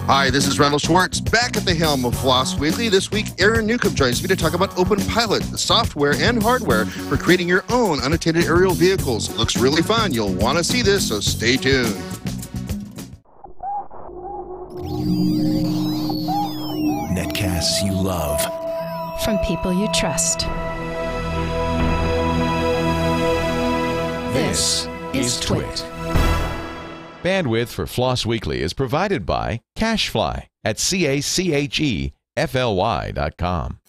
Hi, this is Randal Schwartz, back at the helm of FLOSS Weekly. This week, Newcomb joins me to talk about OpenPilot, the software and hardware for creating your own unattended aerial vehicles. It looks really fun. You'll want to see this, so stay tuned. Netcasts you love. From people you trust. This is Twit. Bandwidth for FLOSS Weekly is provided by Cachefly at CACHEFLY.com.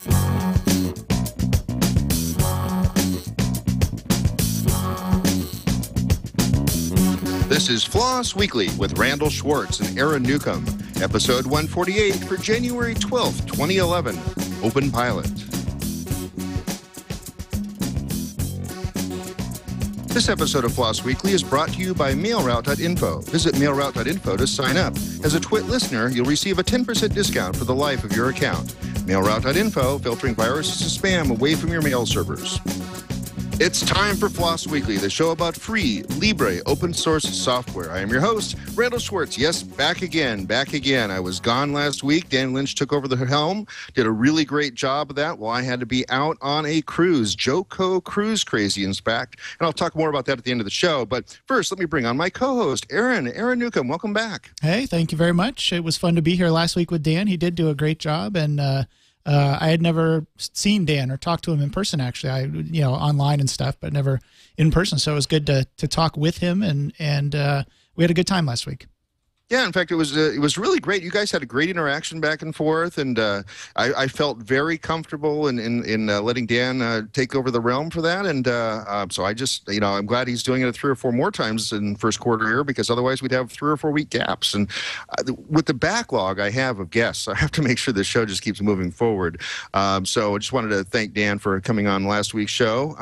This is FLOSS Weekly with Randal Schwartz and Newcomb, episode 148 for January 12th, 2011, OpenPilot. This episode of FLOSS Weekly is brought to you by mailroute.info. Visit mailroute.info to sign up. As a Twit listener, you'll receive a 10% discount for the life of your account. Mailroute.info, filtering viruses and spam away from your mail servers. It's time for FLOSS Weekly, the show about free, libre, open source software. I am your host, Randal Schwartz. Yes, back again. I was gone last week. Dan Lynch took over the helm, did a really great job of that while I had to be out on a cruise. Joco Cruise Crazy, in fact. And I'll talk more about that at the end of the show. But first, let me bring on my co-host, Aaron Newcomb. Welcome back. Hey, thank you very much. It was fun to be here last week with Dan. He did do a great job, and I had never seen Dan or talked to him in person, actually. Online and stuff, but never in person. So it was good to talk with him, and we had a good time last week. Yeah, in fact, it was really great. You guys had a great interaction back and forth, and I felt very comfortable in letting Dan take over the realm for that. And so I just, I'm glad he's doing it 3 or 4 more times in the first quarter here, because otherwise we'd have 3 or 4 week gaps. And with the backlog I have of guests, I have to make sure the show just keeps moving forward. So I just wanted to thank Dan for coming on last week's show.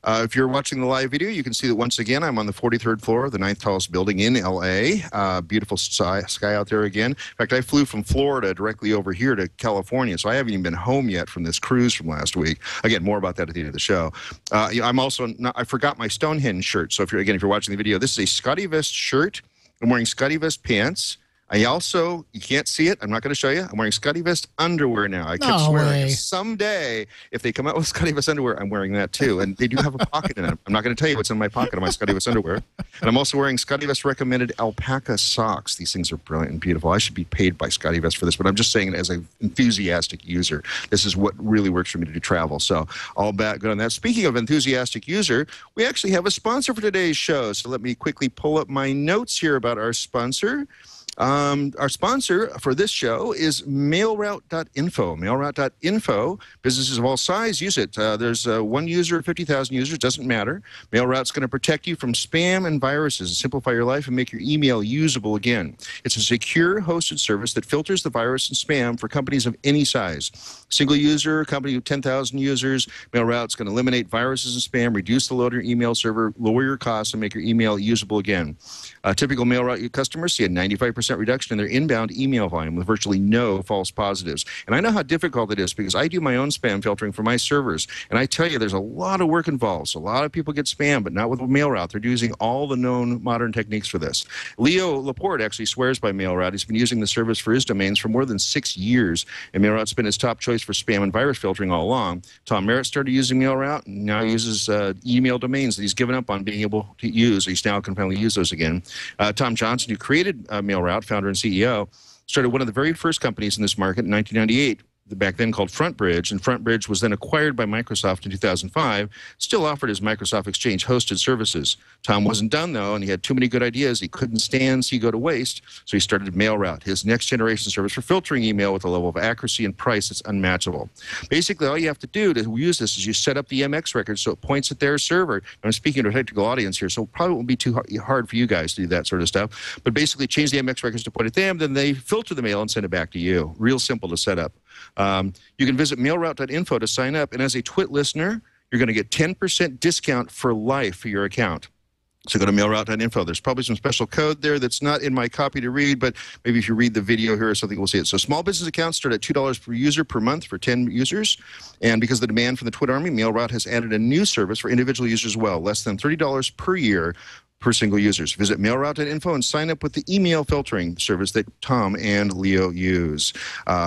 If you're watching the live video, you can see that once again I'm on the 43rd floor of the 9th tallest building in LA. Beautiful sky out there again. In fact, I flew from Florida directly over here to California, so I haven't even been home yet from this cruise from last week. Again, more about that at the end of the show. I'm also I forgot my Stonehenge shirt. So if you're watching the video, this is a Scotty Vest shirt. I'm wearing Scotty Vest pants. I also, you can't see it, I'm not going to show you, I'm wearing Scotty Vest underwear now. I kept swearing, someday, if they come out with Scotty Vest underwear, I'm wearing that too. And they do have a pocket in it. I'm not going to tell you what's in my pocket of my Scotty Vest underwear. And I'm also wearing Scotty Vest recommended alpaca socks. These things are brilliant and beautiful. I should be paid by Scotty Vest for this, but I'm just saying it as an enthusiastic user. This is what really works for me to do travel. So all good on that. Speaking of enthusiastic user, we actually have a sponsor for today's show. So let me quickly pull up my notes here about our sponsor. Our sponsor for this show is mailroute.info. Mailroute.info, businesses of all size use it. There's 1 user, 50,000 users, doesn't matter. MailRoute's going to protect you from spam and viruses, simplify your life, and make your email usable again. It's a secure hosted service that filters the virus and spam for companies of any size. Single user, company with 10,000 users, MailRoute's going to eliminate viruses and spam, reduce the load of your email server, lower your costs, and make your email usable again. Typical MailRoute customers see a 95% reduction in their inbound email volume with virtually no false positives. And I know how difficult it is because I do my own spam filtering for my servers. And I tell you, there's a lot of work involved. So a lot of people get spam, but not with MailRoute. They're using all the known modern techniques for this. Leo Laporte actually swears by MailRoute. He's been using the service for his domains for more than 6 years. And MailRoute's been his top choice for spam and virus filtering all along. Tom Merritt started using MailRoute and now uses email domains that he's given up on being able to use. He now can finally use those again. Tom Johnson, who created MailRoute, founder and CEO, started one of the very first companies in this market in 1998. Back then called FrontBridge, and FrontBridge was then acquired by Microsoft in 2005, still offered his Microsoft Exchange hosted services. Tom wasn't done, though, and he had too many good ideas he couldn't stand see go to waste, so he started MailRoute, his next-generation service for filtering email with a level of accuracy and price that's unmatchable. Basically, all you have to do to use this is you set up the MX record so it points at their server. I'm speaking to a technical audience here, so it probably won't be too hard for you guys to do that sort of stuff, but basically change the MX records to point at them, then they filter the mail and send it back to you. Real simple to set up. You can visit mailroute.info to sign up, and as a Twit listener, you're going to get 10% discount for life for your account. So go to mailroute.info. There's probably some special code there that's not in my copy to read, but maybe if you read the video here or something, we'll see it. So small business accounts start at $2 per user per month for 10 users. And because of the demand from the Twit Army, MailRoute has added a new service for individual users as well, less than $30 per year per single users. Visit mailroute.info and sign up with the email filtering service that Tom and Leo use.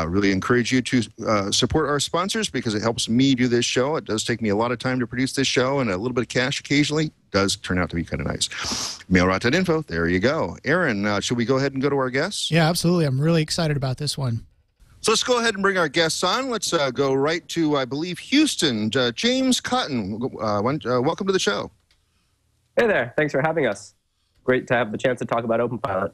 Really encourage you to support our sponsors because it helps me do this show. It does take me a lot of time to produce this show, and a little bit of cash occasionally does turn out to be kind of nice. Mailroute.info, there you go. Aaron, should we go ahead and go to our guests? Yeah, absolutely. I'm really excited about this one. So let's go ahead and bring our guests on. Let's go right to, I believe, Houston. James Cotton, welcome to the show. Hey there. Thanks for having us. Great to have the chance to talk about OpenPilot.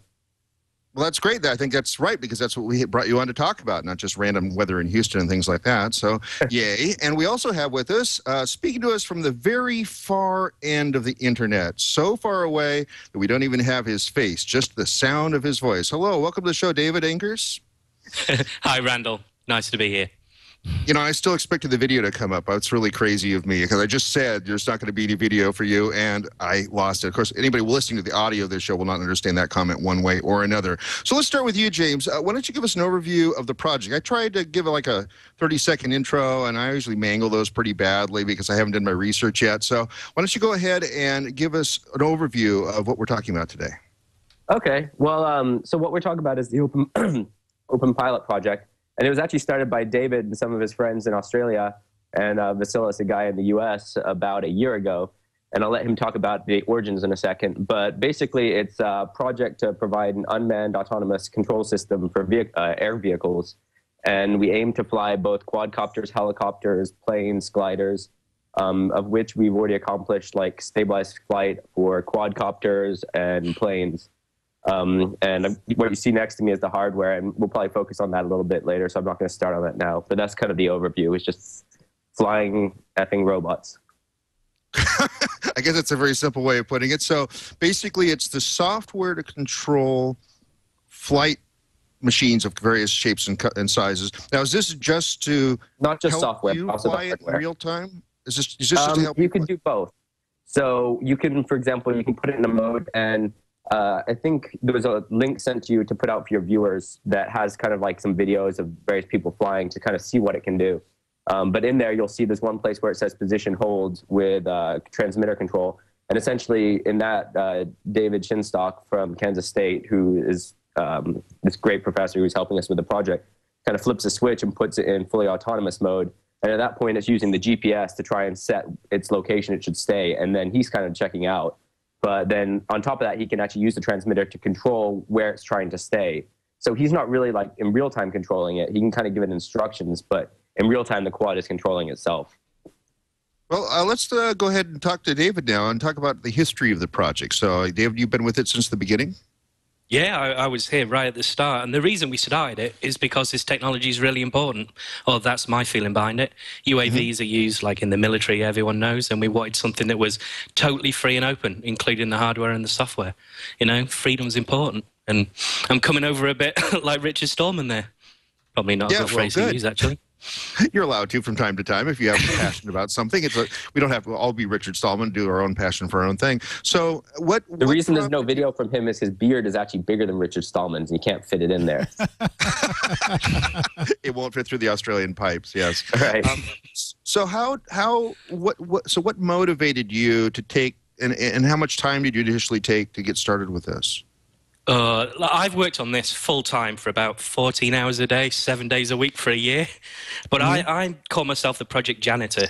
Well, that's great. I think that's right, because that's what we brought you on to talk about, not just random weather in Houston and things like that. So, yay. And we also have with us, speaking to us from the very far end of the internet, so far away that we don't even have his face, just the sound of his voice. Hello, welcome to the show, David Ankers. Hi, Randall. Nice to be here. You know, I still expected the video to come up. That's really crazy of me, because I just said there's not going to be any video for you, and I lost it. Of course, anybody listening to the audio of this show will not understand that comment one way or another. So let's start with you, James. Why don't you give us an overview of the project? I tried to give like a 30-second intro, and I usually mangle those pretty badly because I haven't done my research yet. So why don't you go ahead and give us an overview of what we're talking about today? Okay. Well, so what we're talking about is the OpenPilot project. And it was actually started by David and some of his friends in Australia, and Vasilis, a guy in the US, about a year ago. And I'll let him talk about the origins in a second. But basically, it's a project to provide an unmanned autonomous control system for air vehicles. And we aim to fly both quadcopters, helicopters, planes, gliders, of which we've already accomplished like stabilized flight for quadcopters and planes. And what you see next to me is the hardware, and we'll probably focus on that a little bit later, so I'm not going to start on that now. But that's kind of the overview. It's just flying effing robots. I guess that's a very simple way of putting it. So basically, it's the software to control flight machines of various shapes and sizes. Now, is this just to not just help software, you but also fly it in real time? Is this just to help you can do both. So you can, for example, you can put it in a mode, and I think there was a link sent to you to put out for your viewers that has kind of like some videos of various people flying to kind of see what it can do. But in there, you'll see there's one place where it says position hold with transmitter control. And essentially in that, David Shinstock from Kansas State, who is this great professor who's helping us with the project, kind of flips a switch and puts it in fully autonomous mode. And at that point, it's using the GPS to try and set its location it should stay. And then he's kind of checking out. But then on top of that, he can actually use the transmitter to control where it's trying to stay. So he's not really like in real time controlling it. He can kind of give it instructions, but in real time, the quad is controlling itself. Well, let's go ahead and talk to David now and talk about the history of the project. So, David, you've been with it since the beginning? Yeah, I was here right at the start. And the reason we started it is because this technology is really important. Or that's my feeling behind it. UAVs are used like in the military, everyone knows. And we wanted something that was totally free and open, including the hardware and the software. You know, freedom's important. And I'm coming over a bit like Richard Stallman there. Probably not a good phrase to use, actually. You're allowed to from time to time if you have a passion about something. We don't have to all be Richard Stallman, do our own passion for our own thing. So the reason there's no video from him is his beard is actually bigger than Richard Stallman's, and you can't fit it in there. It won't fit through the Australian pipes. Yes. Right. So what motivated you to take, and how much time did you initially take to get started with this? I've worked on this full-time for about 14 hours a day, 7 days a week for a year. But I call myself the project janitor.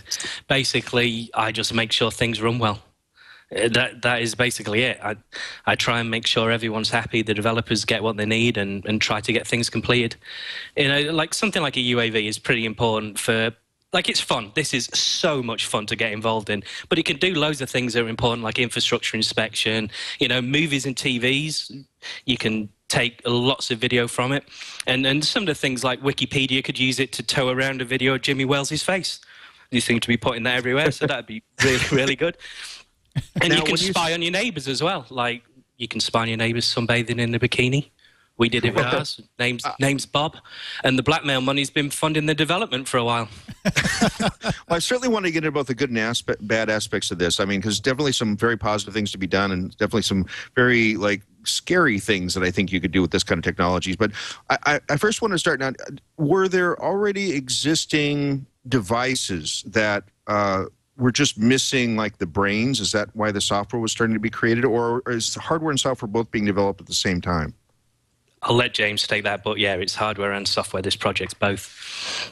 Basically, I just make sure things run well. That is basically it. I try and make sure everyone's happy, the developers get what they need, and try to get things completed. You know, like something like a UAV is pretty important for... Like, it's fun. This is so much fun to get involved in. But it can do loads of things that are important, like infrastructure inspection, you know, movies and TVs. You can take lots of video from it. And some of the things like Wikipedia could use it to tow around a video of Jimmy Wales' face. You seem to be putting that everywhere, so that'd be really, really good. And you can spy on your neighbours as well. Like, you can spy on your neighbours sunbathing in a bikini. We did it with ours. Name's Bob. And the blackmail money's been funding the development for a while. Well, I certainly want to get into both the good and bad aspects of this. I mean, because definitely some very positive things to be done, and definitely some very, like, scary things that I think you could do with this kind of technologies. But I first want to start now. Were there already existing devices that we're just missing like the brains? Is that why the software was starting to be created, or is the hardware and software both being developed at the same time? I'll let James take that, but yeah, it's hardware and software. This project's both.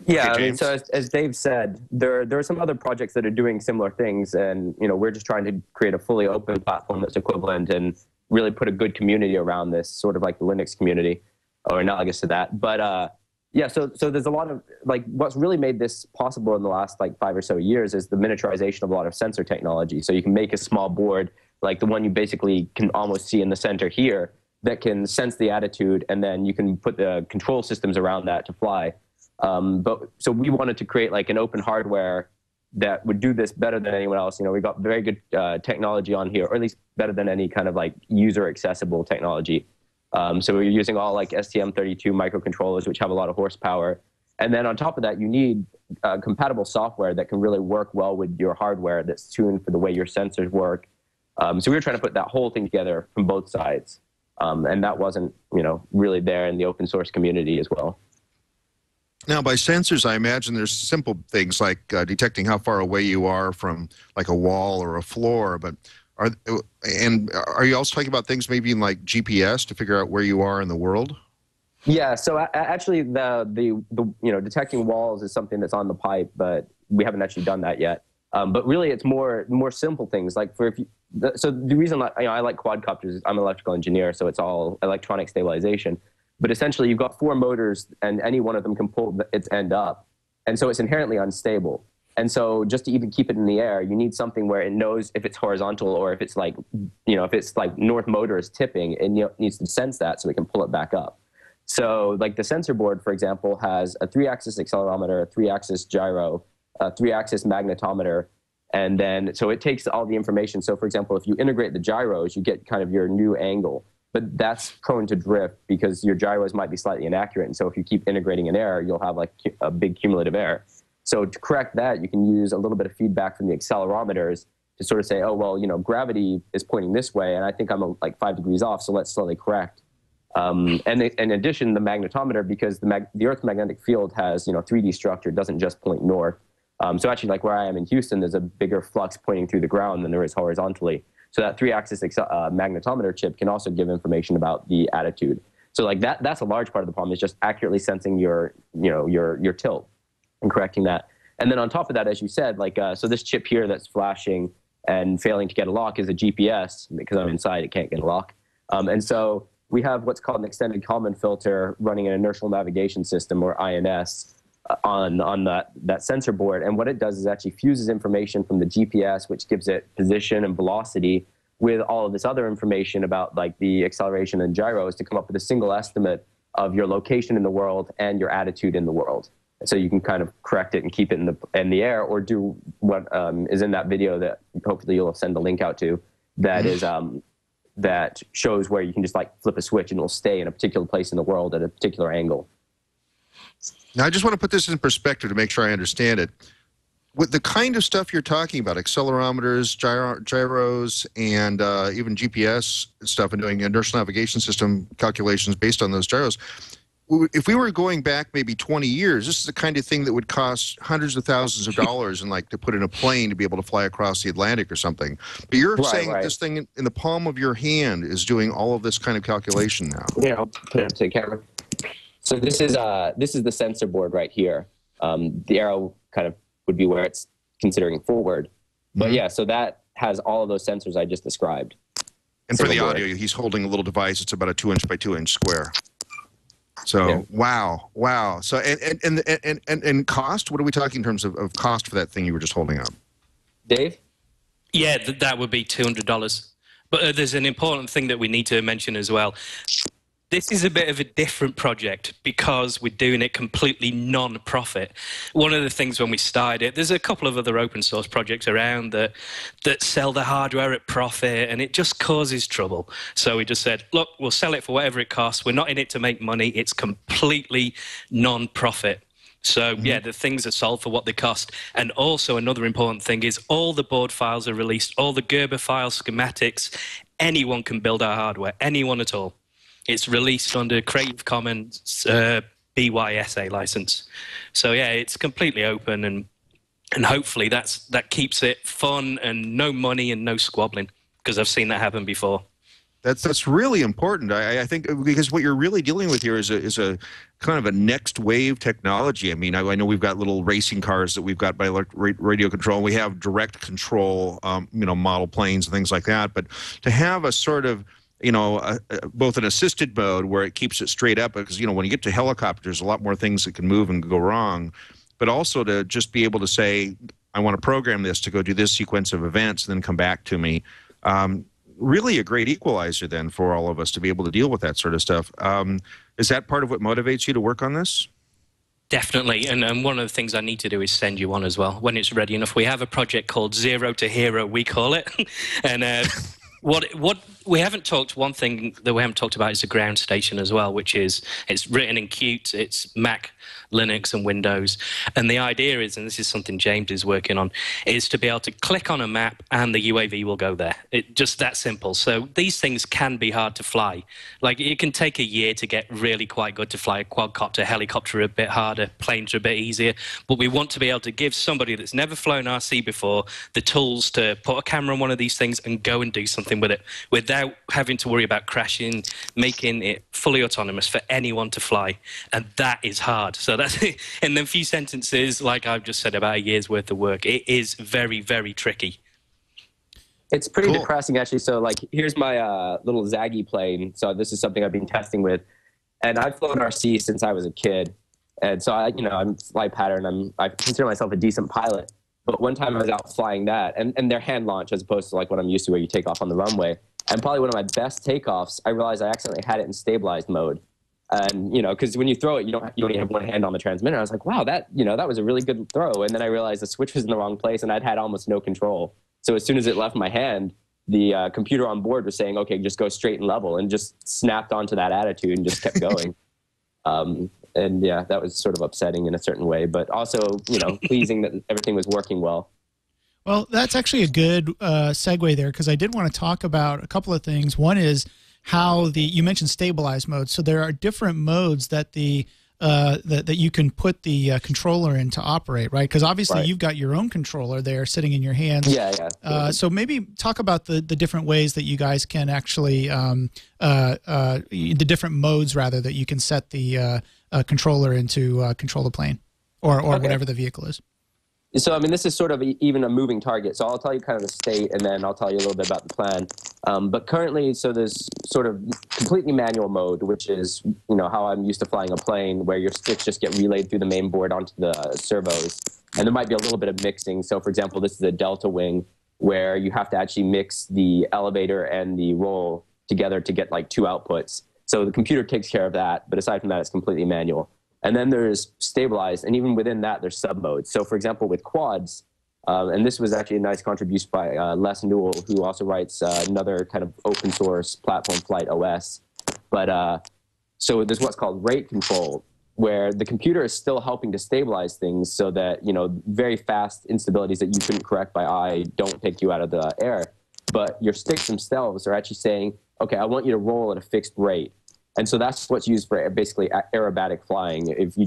Yeah, Okay, I mean, so as Dave said, there are some other projects that are doing similar things, and we're just trying to create a fully open platform that's equivalent and really put a good community around this, sort of like the Linux community, or analogous to that. But yeah, so there's a lot of like what's really made this possible in the last like 5 or so years is the miniaturization of a lot of sensor technology. So you can make a small board like the one you basically can almost see in the center here that can sense the attitude, and then you can put the control systems around that to fly. So we wanted to create like an open hardware that would do this better than anyone else. We got very good technology on here, or at least better than any kind of like user accessible technology. So we're using all like STM32 microcontrollers, which have a lot of horsepower. And then on top of that, you need compatible software that can really work well with your hardware that's tuned for the way your sensors work. So we were trying to put that whole thing together from both sides. And that wasn't, really there in the open source community as well. Now, by sensors, I imagine there's simple things like detecting how far away you are from like a wall or a floor. But are you also talking about things maybe in like GPS to figure out where you are in the world? Yeah. So actually, the detecting walls is something that's on the pipe, but we haven't actually done that yet. But really, it's more simple things like so the reason I like quadcopters is I'm an electrical engineer, so it's all electronic stabilization. But essentially, you've got 4 motors, and any one of them can pull its end up. And so it's inherently unstable. And so just to even keep it in the air, you need something where it knows if it's horizontal or if it's like, if it's like north motor is tipping, it needs to sense that so it can pull it back up. So like the sensor board, for example, has a 3-axis accelerometer, a 3-axis gyro, a 3-axis magnetometer. And then, so it takes all the information. So for example, if you integrate the gyros, you get kind of your new angle. But that's prone to drift because your gyros might be slightly inaccurate. And so if you keep integrating an error, you'll have like a big cumulative error. So to correct that, you can use a little bit of feedback from the accelerometers to sort of say, oh, well, gravity is pointing this way, and I think I'm like 5 degrees off, so let's slowly correct. And in addition, the magnetometer, because the Earth's magnetic field has 3D structure, it doesn't just point north. So actually, like where I am in Houston, there's a bigger flux pointing through the ground than there is horizontally. So that 3-axis magnetometer chip can also give information about the attitude. So like that's a large part of the problem, is just accurately sensing your tilt and correcting that. And then on top of that, as you said, like so this chip here that's flashing and failing to get a lock is a GPS. Because I'm inside, it can't get a lock. And so we have what's called an extended Kalman filter running an inertial navigation system, or INS, on that sensor board. And what it does is actually fuses information from the GPS, which gives it position and velocity, with all of this other information about like the acceleration and gyros to come up with a single estimate of your location in the world and your attitude in the world. So you can kind of correct it and keep it in the air, or do what is in that video that hopefully you'll send the link out to, that is that shows where you can just like flip a switch and it'll stay in a particular place in the world at a particular angle. Now, I just want to put this in perspective to make sure I understand it. With the kind of stuff you're talking about, accelerometers, gyros, and even GPS stuff, and doing inertial navigation system calculations based on those gyros, if we were going back maybe 20 years, this is the kind of thing that would cost hundreds of thousands of dollars and like to put in a plane to be able to fly across the Atlantic or something. But you're saying that this thing in the palm of your hand is doing all of this kind of calculation now. Yeah, I'll put it up to the camera. So this is the sensor board right here. The arrow kind of would be where it's considering forward. But yeah, so that has all of those sensors I just described. And for the audio, he's holding a little device. It's about a 2-inch by 2-inch square. So yeah. Wow. So and cost? What are we talking in terms of cost for that thing you were just holding up? Dave? Yeah, that would be $200. But there's an important thing that we need to mention as well. This is a bit of a different project because we're doing it completely non-profit. One of the things when we started it, there's a couple of other open source projects around that sell the hardware at profit, and it just causes trouble. So we just said, look, we'll sell it for whatever it costs. We're not in it to make money. It's completely non-profit. So, yeah, the things are sold for what they cost. And also another important thing is all the board files are released, all the Gerber files, schematics. Anyone can build our hardware, anyone at all. It's released under Creative Commons BYSA license. So, yeah, it's completely open, and And hopefully that keeps it fun and no money and no squabbling, because I've seen that happen before. That's really important. I think because what you're really dealing with here is a kind of a next wave technology. I mean, I know we've got little racing cars that we've got by radio control. We have direct control, model planes and things like that. But to have a sort of both an assisted mode where it keeps it straight up, because when you get to helicopters, a lot more things that can move and go wrong. But also to just be able to say, I want to program this to go do this sequence of events and then come back to me. Really a great equalizer then for all of us to be able to deal with that sort of stuff. Is that part of what motivates you to work on this? Definitely, and one of the things I need to do is send you one as well when it's ready enough. We have a project called Zero to Hero, we call it, and what we haven't talked. One thing that we haven't talked about is the ground station as well, which is it's written in Qt, it's Mac, Linux, and Windows. And the idea is, and this is something James is working on, is to be able to click on a map and the UAV will go there. It just that simple. So these things can be hard to fly. Like it can take a year to get really quite good to fly. A quadcopter, helicopter are a bit harder, planes are a bit easier. But we want to be able to give somebody that's never flown RC before the tools to put a camera on one of these things and go and do something with it without having to worry about crashing, making it fully autonomous for anyone to fly. And that is hard. So that's in the few sentences, like I've just said, about a year's worth of work. It is very, very tricky. It's pretty depressing, actually. So, like, here's my little Zaggy plane. So this is something I've been testing with. And I've flown RC since I was a kid. And so, I'm fly pattern. I consider myself a decent pilot. But one time I was out flying that, and they're hand launch as opposed to like what I'm used to where you take off on the runway. And probably one of my best takeoffs, I realized I accidentally had it in stabilized mode. And, because when you throw it, you only have one hand on the transmitter. I was like, wow, that was a really good throw. And then I realized the switch was in the wrong place and I'd had almost no control. So as soon as it left my hand, the computer on board was saying, okay, just go straight and level, and just snapped onto that attitude and just kept going. And yeah, that was sort of upsetting in a certain way, but also, pleasing that everything was working well. Well, that's actually a good segue there, because I did want to talk about a couple of things. One is how you mentioned stabilized mode. So there are different modes that that you can put the controller in to operate, right? Because obviously you've got your own controller there sitting in your hands. Yeah. So maybe talk about the different ways that you guys can actually, the different modes rather that you can set the controller into control the plane or whatever the vehicle is. So, I mean, this is sort of even a moving target. So I'll tell you kind of the state, and then I'll tell you a little bit about the plan. But currently, so there's sort of completely manual mode, which is, how I'm used to flying a plane, where your sticks just get relayed through the main board onto the servos. And there might be a little bit of mixing. So, for example, this is a delta wing, where you have to actually mix the elevator and the roll together to get, like, two outputs. So the computer takes care of that, but aside from that, it's completely manual. And then there's stabilized, and even within that, there's sub-modes. So, for example, with quads, and this was actually a nice contribution by Les Newell, who also writes another kind of open source platform, Flight OS. But so there's what's called rate control, where the computer is still helping to stabilize things so that, very fast instabilities that you couldn't correct by eye don't take you out of the air. But your sticks themselves are actually saying, okay, I want you to roll at a fixed rate. And so that's what's used for basically aerobatic flying. If you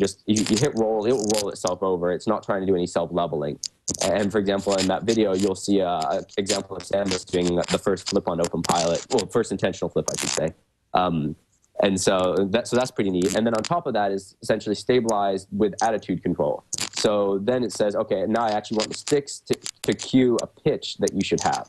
hit roll, it will roll itself over. It's not trying to do any self-leveling. And for example, in that video, you'll see an example of Samus doing the first flip on OpenPilot. Well, first intentional flip, I should say. And so that's pretty neat. And then on top of that is essentially stabilized with attitude control. So then it says, okay, now I actually want the sticks to cue a pitch that you should have.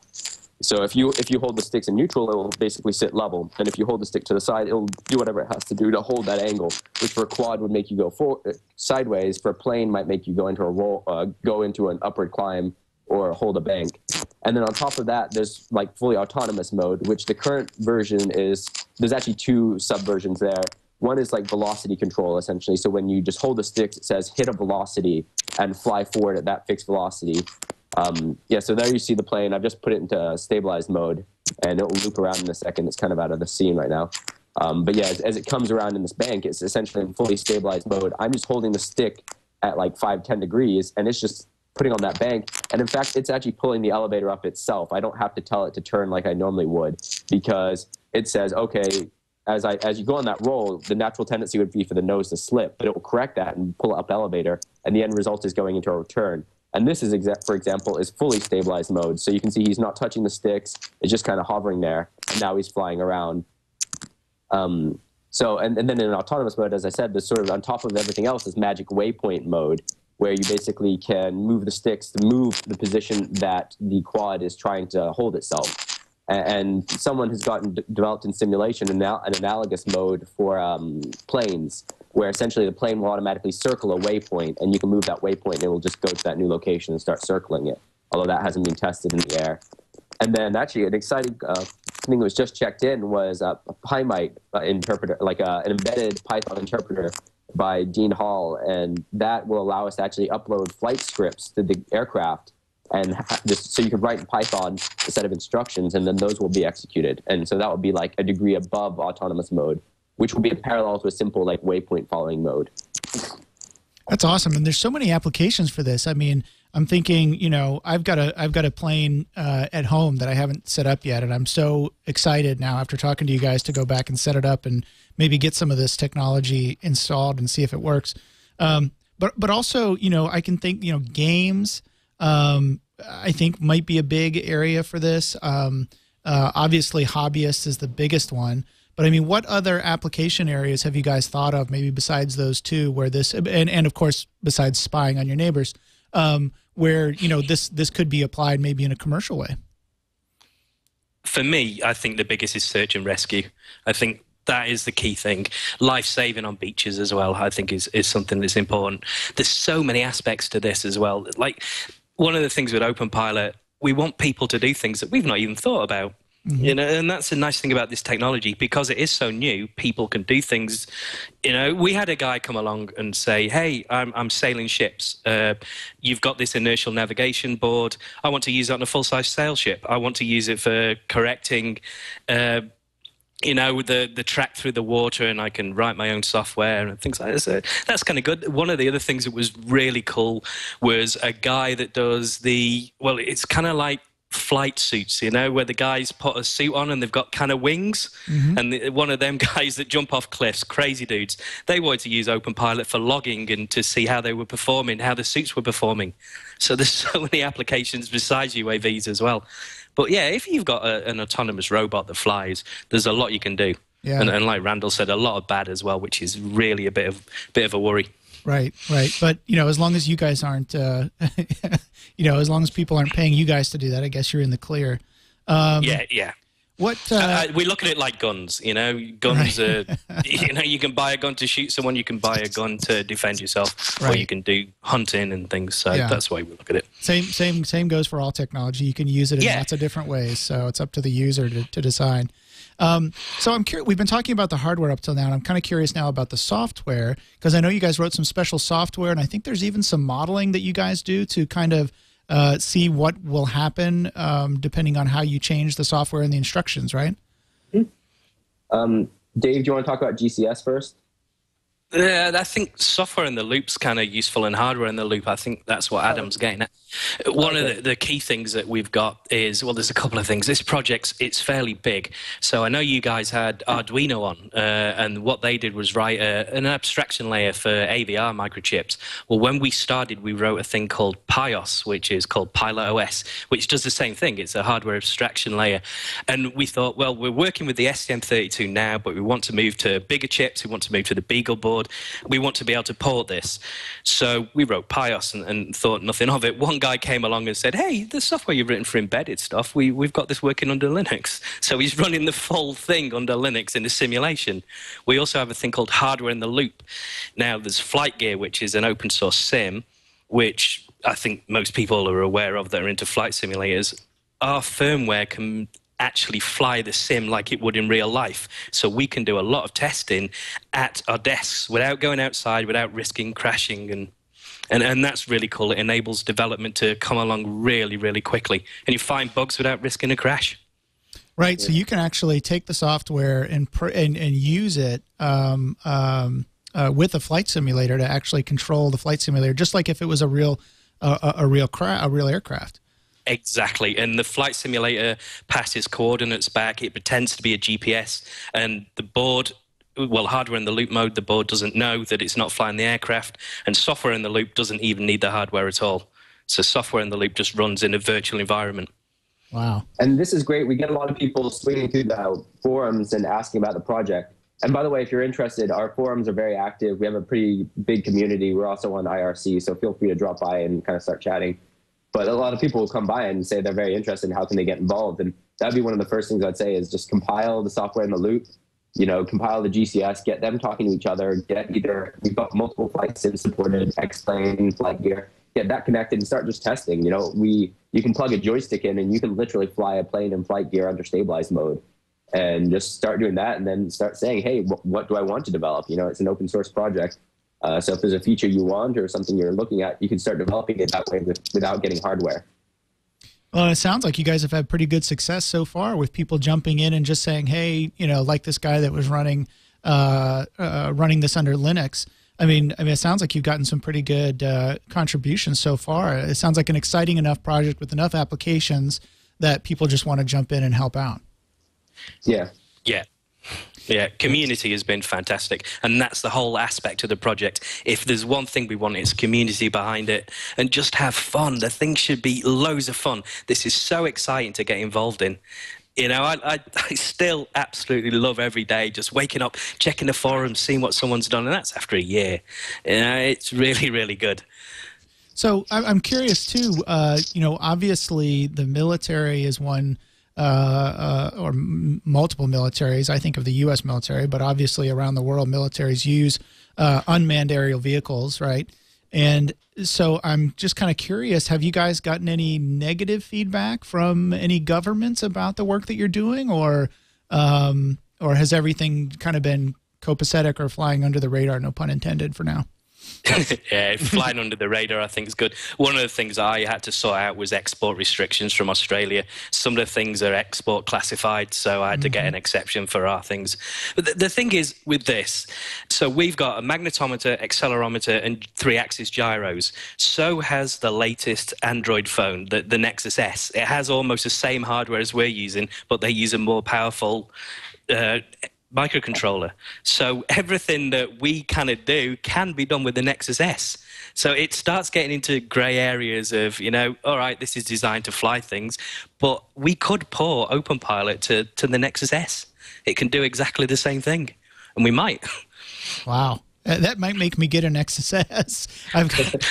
So if you hold the sticks in neutral, it will basically sit level. And if you hold the stick to the side, it'll do whatever it has to do to hold that angle, which for a quad would make you go sideways. For a plane, might make you go into a roll, go into an upward climb, or hold a bank. And then on top of that, there's like fully autonomous mode, which the current version is, there's actually two sub-versions there. One is like velocity control, essentially. So when you just hold the sticks, it says hit a velocity and fly forward at that fixed velocity. So there you see the plane. I've just put it into stabilized mode, and it will loop around in a second. It's kind of out of the scene right now. But yeah, as it comes around in this bank, it's essentially in fully stabilized mode. I'm just holding the stick at like 5-10 degrees, and it's just putting on that bank. And in fact, it's actually pulling the elevator up itself. I don't have to tell it to turn like I normally would, because it says, okay, as you go on that roll, the natural tendency would be for the nose to slip, but it will correct that and pull up elevator, and the end result is going into a return. And this is, for example, is fully stabilized mode. So you can see he's not touching the sticks. It's just kind of hovering there. And now he's flying around. And then in autonomous mode, as I said, there's sort of on top of everything else is magic waypoint mode, where you basically can move the sticks to move the position that the quad is trying to hold itself. And someone has developed in simulation an analogous mode for planes, where essentially the plane will automatically circle a waypoint, and you can move that waypoint, and it will just go to that new location and start circling it, although that hasn't been tested in the air. And then actually an exciting thing that was just checked in was a PyMite interpreter, like an embedded Python interpreter by Dean Hall, and that will allow us to actually upload flight scripts to the aircraft, and so you can write in Python a set of instructions, and then those will be executed. And so that would be like a degree above autonomous mode, which will be a parallel to a simple like waypoint following mode. That's awesome, and there's so many applications for this. I mean, I'm thinking, you know, I've got a plane at home that I haven't set up yet, and I'm so excited now after talking to you guys to go back and set it up and maybe get some of this technology installed and see if it works. But also, you know, I can think, you know, games. I think might be a big area for this. Obviously, hobbyists is the biggest one. But I mean, what other application areas have you guys thought of, maybe besides those two, where this, and of course, besides spying on your neighbors, where, you know, this could be applied maybe in a commercial way? For me, I think the biggest is search and rescue. I think that is the key thing. Life-saving on beaches as well, I think, is something that's important. There's so many aspects to this as well. Like, one of the things with OpenPilot, we want people to do things that we've not even thought about. Mm-hmm. You know, and that's the nice thing about this technology, because it is so new. People can do things. You know, we had a guy come along and say, "Hey, I'm sailing ships. You've got this inertial navigation board. I want to use it on a full-size sail ship. I want to use it for correcting." You know, the track through the water, and I can write my own software and things like that. So that's kind of good. One of the other things that was really cool was a guy that does well, it's kind of like flight suits, you know, where the guys put a suit on and they've got kind of wings. Mm-hmm. And one of them guys that jump off cliffs, crazy dudes, they wanted to use OpenPilot for logging and to see how they were performing, how the suits were performing. So there's so many applications besides UAVs as well. But yeah, if you've got an autonomous robot that flies, there's a lot you can do. Yeah. And like Randall said, a lot of bad as well, which is really a bit of a worry. Right, right. But, you know, as long as you guys aren't, you know, as long as people aren't paying you guys to do that, I guess you're in the clear. Yeah. What we look at it like guns, you know. Guns are, you know, you can buy a gun to shoot someone, you can buy a gun to defend yourself, right, or you can do hunting and things. So that's the way we look at it. Same goes for all technology. You can use it in lots of different ways. So it's up to the user to decide. So I'm curious. We've been talking about the hardware up till now, and I'm kind of curious now about the software, because I know you guys wrote some special software, and I think there's even some modeling that you guys do to kind of see what will happen depending on how you change the software and the instructions, right? Dave, do you want to talk about GCS first? Yeah, I think software in the loop's kind of useful, and hardware in the loop, I think that's what Adam's getting at. One of the key things that we've got is, well, there's a couple of things. This project, it's fairly big. So I know you guys had Arduino on, and what they did was write an abstraction layer for AVR microchips. Well, when we started, we wrote a thing called PIOS, which is called Pilot OS, which does the same thing. It's a hardware abstraction layer. And we thought, well, we're working with the STM32 now, but we want to move to bigger chips. We want to move to the Beagle board. We want to be able to port this. So we wrote PIOS and thought nothing of it. One guy came along and said, hey, the software you've written for embedded stuff, we've got this working under Linux. So he's running the full thing under Linux in the simulation. We also have a thing called hardware in the loop. Now, there's Flight Gear, which is an open source sim, which I think most people are aware of that are into flight simulators. Our firmware can actually fly the sim like it would in real life. So we can do a lot of testing at our desks without going outside, without risking crashing. And that's really cool. It enables development to come along really, really quickly. And you find bugs without risking a crash. Right. So you can actually take the software and use it with a flight simulator to actually control the flight simulator, just like if it was a real aircraft. Exactly, and the flight simulator passes coordinates back. It pretends to be a GPS, and the board, well, hardware in the loop mode, the board doesn't know that it's not flying the aircraft, and software in the loop doesn't even need the hardware at all. So software in the loop just runs in a virtual environment. Wow. And this is great. We get a lot of people swinging through the forums and asking about the project. And by the way, if you're interested, our forums are very active. We have a pretty big community. We're also on IRC, so feel free to drop by and kind of start chatting. But a lot of people will come by and say they're very interested in how can they get involved. And that'd be one of the first things I'd say is just compile the software in the loop, compile the GCS, get them talking to each other, we've got multiple flight sims supported, X-Plane, flight gear, get that connected and start just testing. You can plug a joystick in and you can literally fly a plane in flight gear under stabilized mode and just start doing that and then start saying, hey, what do I want to develop? It's an open source project. So if there's a feature you want or something you're looking at, you can start developing it that way without getting hardware. Well, it sounds like you guys have had pretty good success so far with people jumping in and just saying, hey, like this guy that was running this under Linux. I mean, it sounds like you've gotten some pretty good contributions so far. It sounds like an exciting enough project with enough applications that people just want to jump in and help out. Yeah. Yeah. Yeah, community has been fantastic, and that's the whole aspect of the project. If there's one thing we want, it's community behind it, and just have fun. The thing should be loads of fun. This is so exciting to get involved in. I still absolutely love every day just waking up, checking the forums, seeing what someone's done, and that's after a year. It's really, really good. So I'm curious too. Obviously the military is one. Or multiple militaries, I think of the U.S. military, but obviously around the world, militaries use unmanned aerial vehicles, right? And so I'm just kind of curious, have you guys gotten any negative feedback from any governments about the work that you're doing, or has everything kind of been copacetic or flying under the radar, no pun intended, for now? Yeah, flying under the radar, I think, is good. One of the things I had to sort out was export restrictions from Australia. Some of the things are export classified, so I had to get an exception for our things. But the thing is with this, so we've got a magnetometer, accelerometer, and 3-axis gyros. So has the latest Android phone, the Nexus S. It has almost the same hardware as we're using, but they use a more powerful microcontroller. So everything that we kind of do can be done with the Nexus S. So it starts getting into grey areas of, all right, this is designed to fly things, but we could port OpenPilot to the Nexus S. It can do exactly the same thing, and we might. Wow. That might make me get an Nexus S.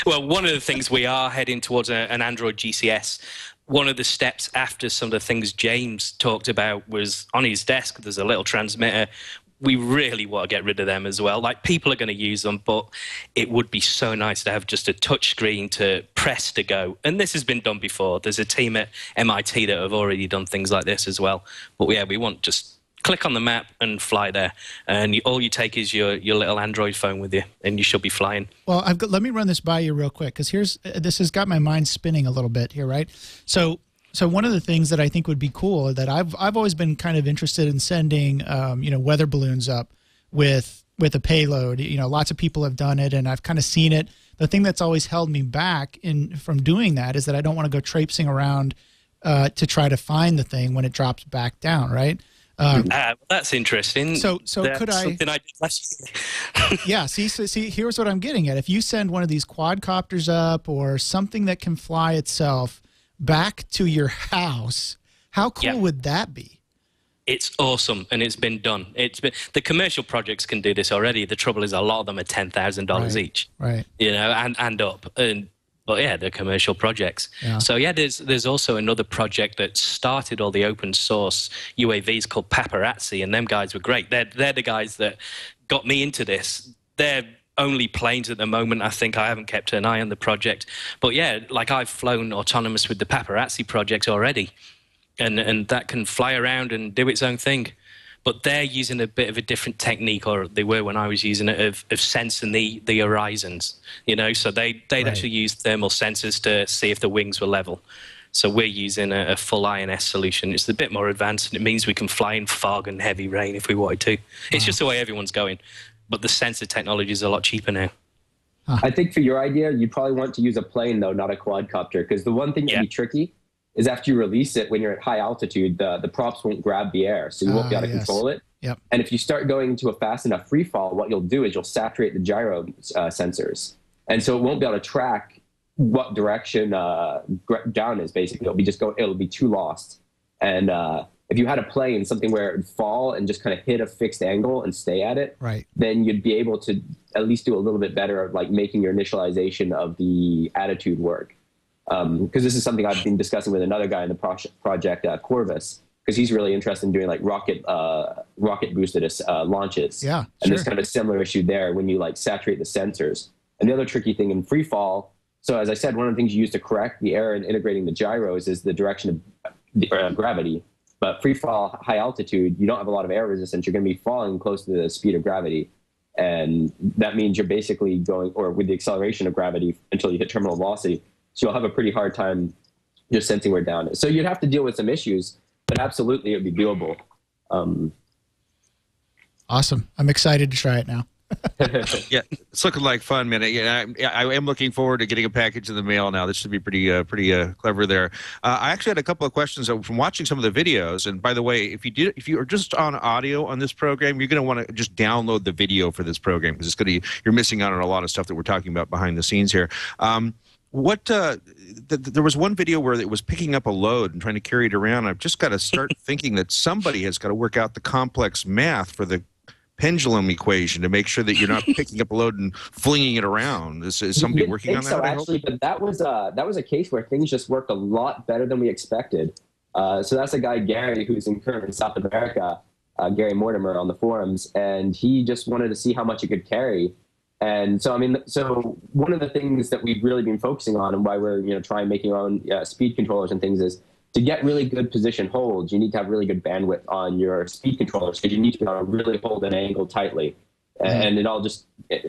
Well, one of the things we are heading towards an Android GCS. One of the steps after some of the things James talked about was on his desk, there's a little transmitter. We really want to get rid of them as well. Like, people are going to use them, but it would be so nice to have just a touch screen to press to go. And this has been done before. There's a team at MIT that have already done things like this as well. But yeah, we want just click on the map and fly there. And all you take is your little Android phone with you, and you should be flying. Well, let me run this by you real quick, because this has got my mind spinning a little bit here, right? So one of the things that I think would be cool, that I've always been kind of interested in sending, weather balloons up with a payload. Lots of people have done it, and I've kind of seen it. The thing that's always held me back from doing that is that I don't want to go traipsing around to try to find the thing when it drops back down, right? That's interesting. So that's could I? Something I did last year. Yeah. See. Here's what I'm getting at. If you send one of these quadcopters up or something that can fly itself back to your house, how cool would that be? It's awesome, and it's been done. The commercial projects can do this already. The trouble is, a lot of them are $10,000 each. Right. And up. But yeah, they're commercial projects. Yeah. So yeah, there's also another project that started all the open source UAVs called Paparazzi, and them guys were great. They're the guys that got me into this. They're only planes at the moment. I think I haven't kept an eye on the project. But yeah, like, I've flown autonomous with the Paparazzi project already, and that can fly around and do its own thing. But they're using a bit of a different technique, or they were when I was using it, of sensing the horizons. So they'd actually use thermal sensors to see if the wings were level. So we're using a full INS solution. It's a bit more advanced, and it means we can fly in fog and heavy rain if we wanted to. It's just the way everyone's going. But the sensor technology is a lot cheaper now. I think for your idea, you probably want to use a plane, though, not a quadcopter, because the one thing that can be tricky is after you release it, when you're at high altitude, the props won't grab the air, so you won't be able to control it. Yep. And if you start going into a fast enough free fall, what you'll do is you'll saturate the gyro sensors. And so it won't be able to track what direction down is. Basically, it'll be too lost. And if you had a plane, something where it would fall and just kind of hit a fixed angle and stay at it, right, then you'd be able to at least do a little bit better of like making your initialization of the attitude work. Because this is something I've been discussing with another guy in the project, Corvus, because he's really interested in doing like rocket boosted launches. Yeah, and there's kind of a similar issue there when you like saturate the sensors. And the other tricky thing in Freefall, so as I said, one of the things you use to correct the error in integrating the gyros is the direction of gravity. But Freefall, high altitude, you don't have a lot of air resistance. You're going to be falling close to the speed of gravity. And that means you're basically going, or with the acceleration of gravity until you hit terminal velocity. So you'll have a pretty hard time just sensing where down is. So you'd have to deal with some issues, but absolutely it would be doable. Awesome. I'm excited to try it now. Yeah, it's looking like fun, man. I am looking forward to getting a package in the mail now. This should be pretty clever there. I actually had a couple of questions from watching some of the videos. And by the way, if you are just on audio on this program, you're going to want to just download the video for this program because you're missing out on a lot of stuff that we're talking about behind the scenes here. There was one video where it was picking up a load and trying to carry it around. I've just got to start thinking that somebody has got to work out the complex math for the pendulum equation to make sure that you're not picking up a load and flinging it around. Is somebody working on that? So actually, but that was a case where things just worked a lot better than we expected. So that's a guy, Gary, who's currently in South America, Gary Mortimer on the forums, and he just wanted to see how much it could carry. And so, so one of the things that we've really been focusing on and why we're, trying making our own speed controllers and things is to get really good position holds, you need to have really good bandwidth on your speed controllers because you need to be able to really hold an angle tightly. And it all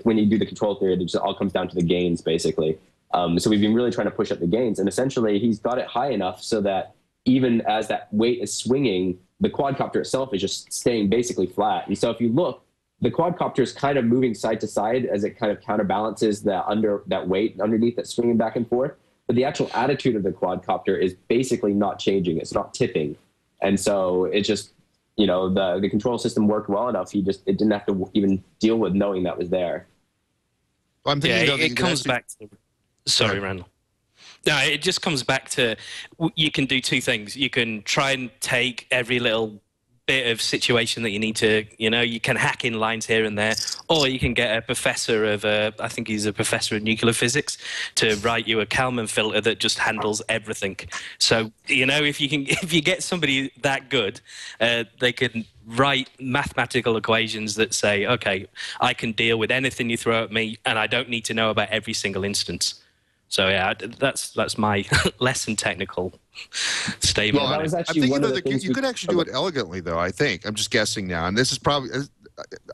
when you do the control theory, it just all comes down to the gains, basically. So we've been really trying to push up the gains. And essentially, he's got it high enough so that even as that weight is swinging, the quadcopter itself is just staying basically flat. And so if you look, the quadcopter is kind of moving side to side as it kind of counterbalances that weight underneath that's swinging back and forth. But the actual attitude of the quadcopter is basically not changing. It's not tipping. And so it just, the control system worked well enough. It didn't have to even deal with knowing that was there. Well, I'm thinking it comes back to... Sorry, Randall. No, it just comes back to you can do two things. You can try and take every little bit of situation that you need to, you can hack in lines here and there, or you can get a professor of, I think he's a professor of nuclear physics, to write you a Kalman filter that just handles everything. So, if you get somebody that good, they can write mathematical equations that say, okay, I can deal with anything you throw at me, and I don't need to know about every single instance. So yeah, that's my less than technical statement. Well, that was actually I'm thinking you could actually do it elegantly, though. I think I'm just guessing now, and this is probably.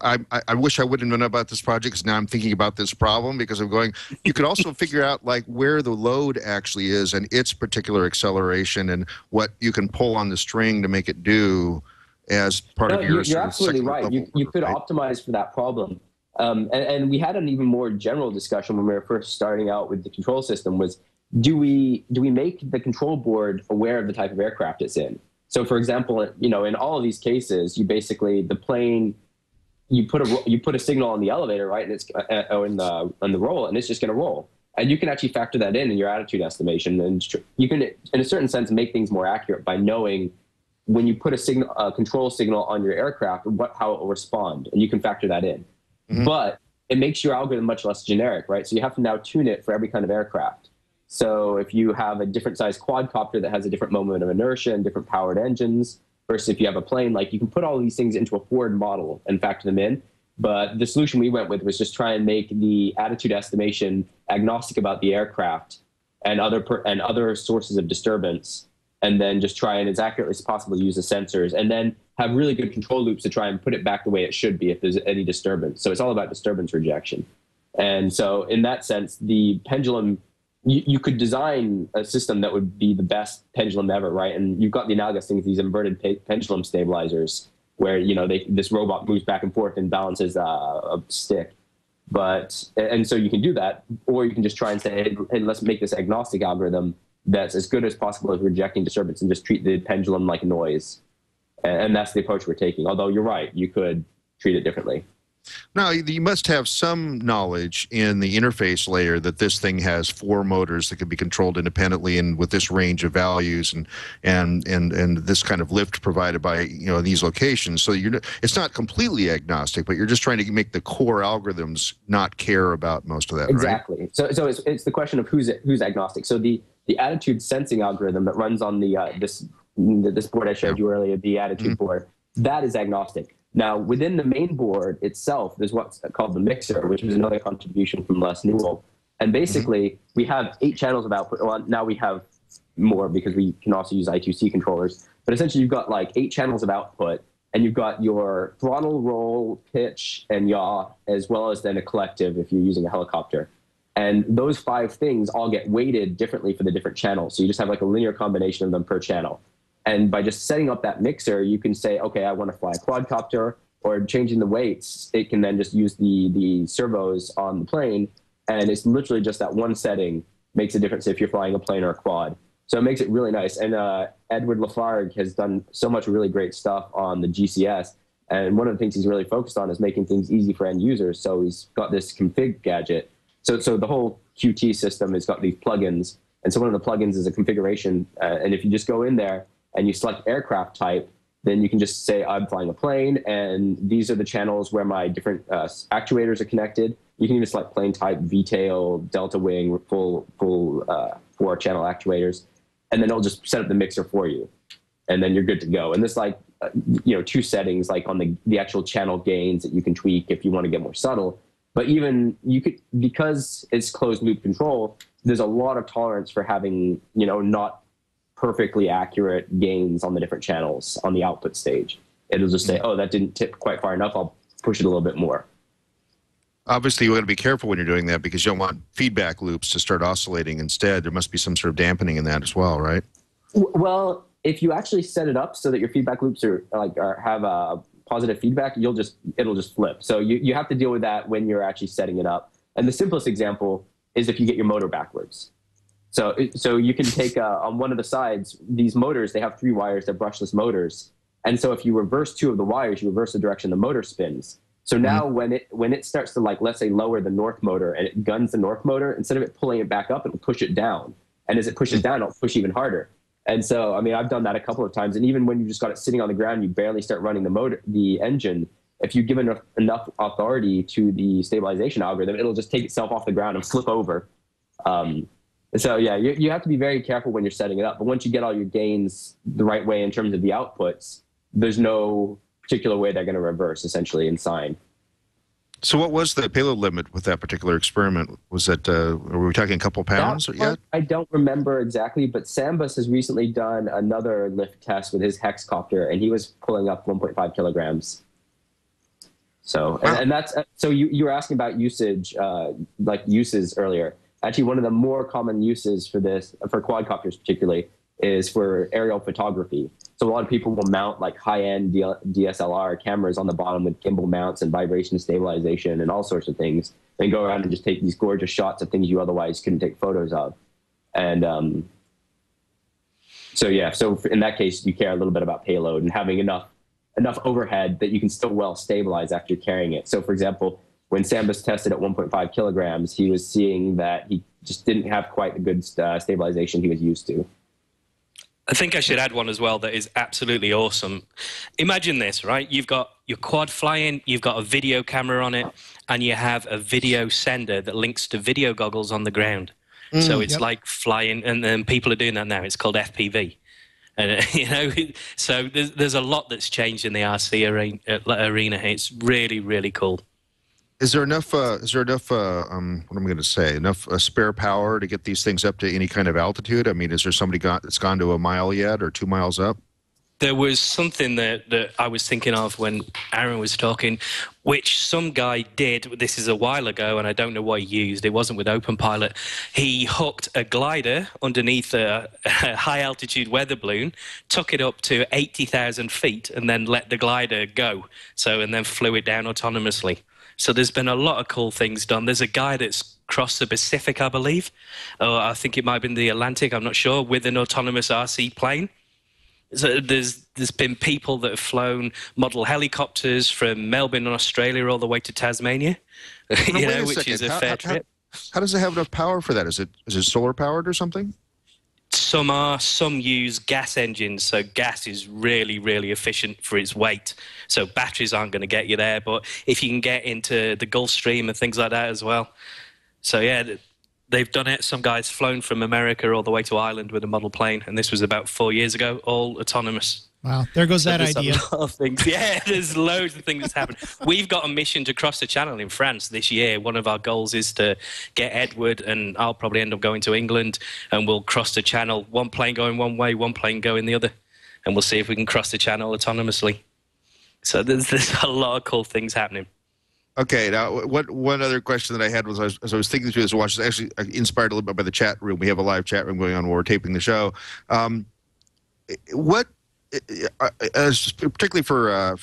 I wish I wouldn't have known about this project because now I'm thinking about this problem because I'm going. You could also figure out like where the load actually is and its particular acceleration and what you can pull on the string to make it do as part of your. You're absolutely right. You could optimize for that problem. And we had an even more general discussion when we were first starting out with the control system was, do we make the control board aware of the type of aircraft it's in? So for example, in all of these cases, you basically, the plane, you put a signal on the elevator, right? And it's on the roll, and it's just going to roll. And you can actually factor that in your attitude estimation. And you can, in a certain sense, make things more accurate by knowing when you put a control signal on your aircraft, how it will respond. And you can factor that in. Mm-hmm. But it makes your algorithm much less generic, right? So you have to now tune it for every kind of aircraft. So if you have a different size quadcopter that has a different moment of inertia and different powered engines, versus if you have a plane, like you can put all these things into a Ford model and factor them in. But the solution we went with was just try and make the attitude estimation agnostic about the aircraft and other sources of disturbance, and then just try and as accurately as possible use the sensors, and then have really good control loops to try and put it back the way it should be if there's any disturbance. So it's all about disturbance rejection. And so in that sense, the pendulum, you could design a system that would be the best pendulum ever, right? And you've got the analogous things, these inverted pendulum stabilizers, where this robot moves back and forth and balances a stick. And so you can do that, or you can just try and say, hey, let's make this agnostic algorithm that's as good as possible at rejecting disturbance and just treat the pendulum like noise. And that's the approach we're taking. Although you're right, you could treat it differently. Now, you must have some knowledge in the interface layer that this thing has 4 motors that can be controlled independently and with this range of values and this kind of lift provided by these locations. So it's not completely agnostic, but you're just trying to make the core algorithms not care about most of that. Exactly. Right? So it's the question of who's agnostic. So the attitude sensing algorithm that runs on the this board I showed you earlier, the attitude board, that is agnostic. Now, within the main board itself, there's what's called the mixer, which is another contribution from Les Newell. And basically, we have 8 channels of output. Well, now we have more because we can also use I2C controllers. But essentially, you've got like 8 channels of output, and you've got your throttle, roll, pitch, and yaw, as well as then a collective if you're using a helicopter. And those 5 things all get weighted differently for the different channels. So you just have like a linear combination of them per channel. And by just setting up that mixer, you can say, okay, I want to fly a quadcopter, or changing the weights, it can then just use the servos on the plane. And it's literally just that one setting makes a difference if you're flying a plane or a quad. So it makes it really nice. And Edward Lafargue has done so much really great stuff on the GCS. And one of the things he's really focused on is making things easy for end users. So he's got this config gadget. So the whole QT system has got these plugins. And so one of the plugins is a configuration. And if you just go in there, and you select aircraft type, then you can just say, I'm flying a plane, and these are the channels where my different actuators are connected. You can even select plane type, V-tail, delta wing, full 4-channel actuators, and then it'll just set up the mixer for you, and then you're good to go. And there's like, 2 settings, like on the actual channel gains that you can tweak if you want to get more subtle. But even you could, because it's closed loop control, there's a lot of tolerance for having, not perfectly accurate gains on the different channels on the output stage. It'll just say, oh, that didn't tip quite far enough. I'll push it a little bit more. Obviously, you want to be careful when you're doing that because you don't want feedback loops to start oscillating instead. There must be some sort of dampening in that as well, right? Well, if you actually set it up so that your feedback loops have a positive feedback, it'll just flip. So you have to deal with that when you're actually setting it up. And the simplest example is if you get your motor backwards. So you can take on one of the sides, these motors, they have 3 wires, they're brushless motors. And so if you reverse 2 of the wires, you reverse the direction the motor spins. So now when it starts to, like, let's say lower the north motor and it guns the north motor, instead of it pulling it back up, it'll push it down. And as it pushes down, it'll push even harder. And so, I mean, I've done that a couple of times. And even when you just got it sitting on the ground, you barely start running the engine. If you give enough authority to the stabilization algorithm, it'll just take itself off the ground and flip over. So yeah, you have to be very careful when you're setting it up. But once you get all your gains the right way in terms of the outputs, there's no particular way they're going to reverse, essentially, in sine. So what was the payload limit with that particular experiment? Was that, were we talking a couple pounds yet? I don't remember exactly, but Sambus has recently done another lift test with his hexcopter, and he was pulling up 1.5 kilograms. So, and that's, so you were asking about usage, like uses earlier. Actually, one of the more common uses for this, for quadcopters particularly, is for aerial photography. So a lot of people will mount like high-end DSLR cameras on the bottom with gimbal mounts and vibration stabilization and all sorts of things, and go around and just take these gorgeous shots of things you otherwise couldn't take photos of. And so yeah, so in that case, you care a little bit about payload and having enough overhead that you can still well stabilize after carrying it. So for example, when Sambus tested at 1.5 kilograms, he was seeing that he just didn't have quite the good stabilization he was used to. I think I should add one as well that is absolutely awesome. Imagine this, right? You've got your quad flying, you've got a video camera on it, and you have a video sender that links to video goggles on the ground. So it's like flying, and then people are doing that now. It's called FPV. And, so there's a lot that's changed in the RC arena. It's really, really cool. Is there enough, what am I going to say, enough spare power to get these things up to any kind of altitude? I mean, is there somebody that's gone to a mile yet or 2 miles up? There was something that I was thinking of when Aaron was talking, which some guy did. This is a while ago, and I don't know what he used. It wasn't with OpenPilot. He hooked a glider underneath a high-altitude weather balloon, took it up to 80,000 feet, and then let the glider go. And then flew it down autonomously. So there's been a lot of cool things done. There's a guy that's crossed the Pacific, I believe. I think it might have been the Atlantic, I'm not sure, with an autonomous RC plane. So there's there's been people that have flown model helicopters from Melbourne, Australia, all the way to Tasmania, which is a fair trip. How does it have enough power for that? Is it solar powered or something? Some use gas engines, so gas is really, really efficient for its weight. So batteries aren't going to get you there, but if you can get into the Gulf Stream and things like that as well. So yeah, they've done it. Some guy's flown from America all the way to Ireland with a model plane, and this was about 4 years ago, all autonomous. Wow, there goes that idea. A lot of things. Yeah, there's loads of things that's happened. We've got a mission to cross the Channel in France this year. One of our goals is to get Edward, and I'll probably end up going to England, and we'll cross the Channel. One plane going one way, one plane going the other, and we'll see if we can cross the Channel autonomously. So there's a lot of cool things happening. Okay, now one other question that I had was, as I was thinking through this watch, actually inspired a little bit by the chat room. We have a live chat room going on while we're taping the show. Particularly for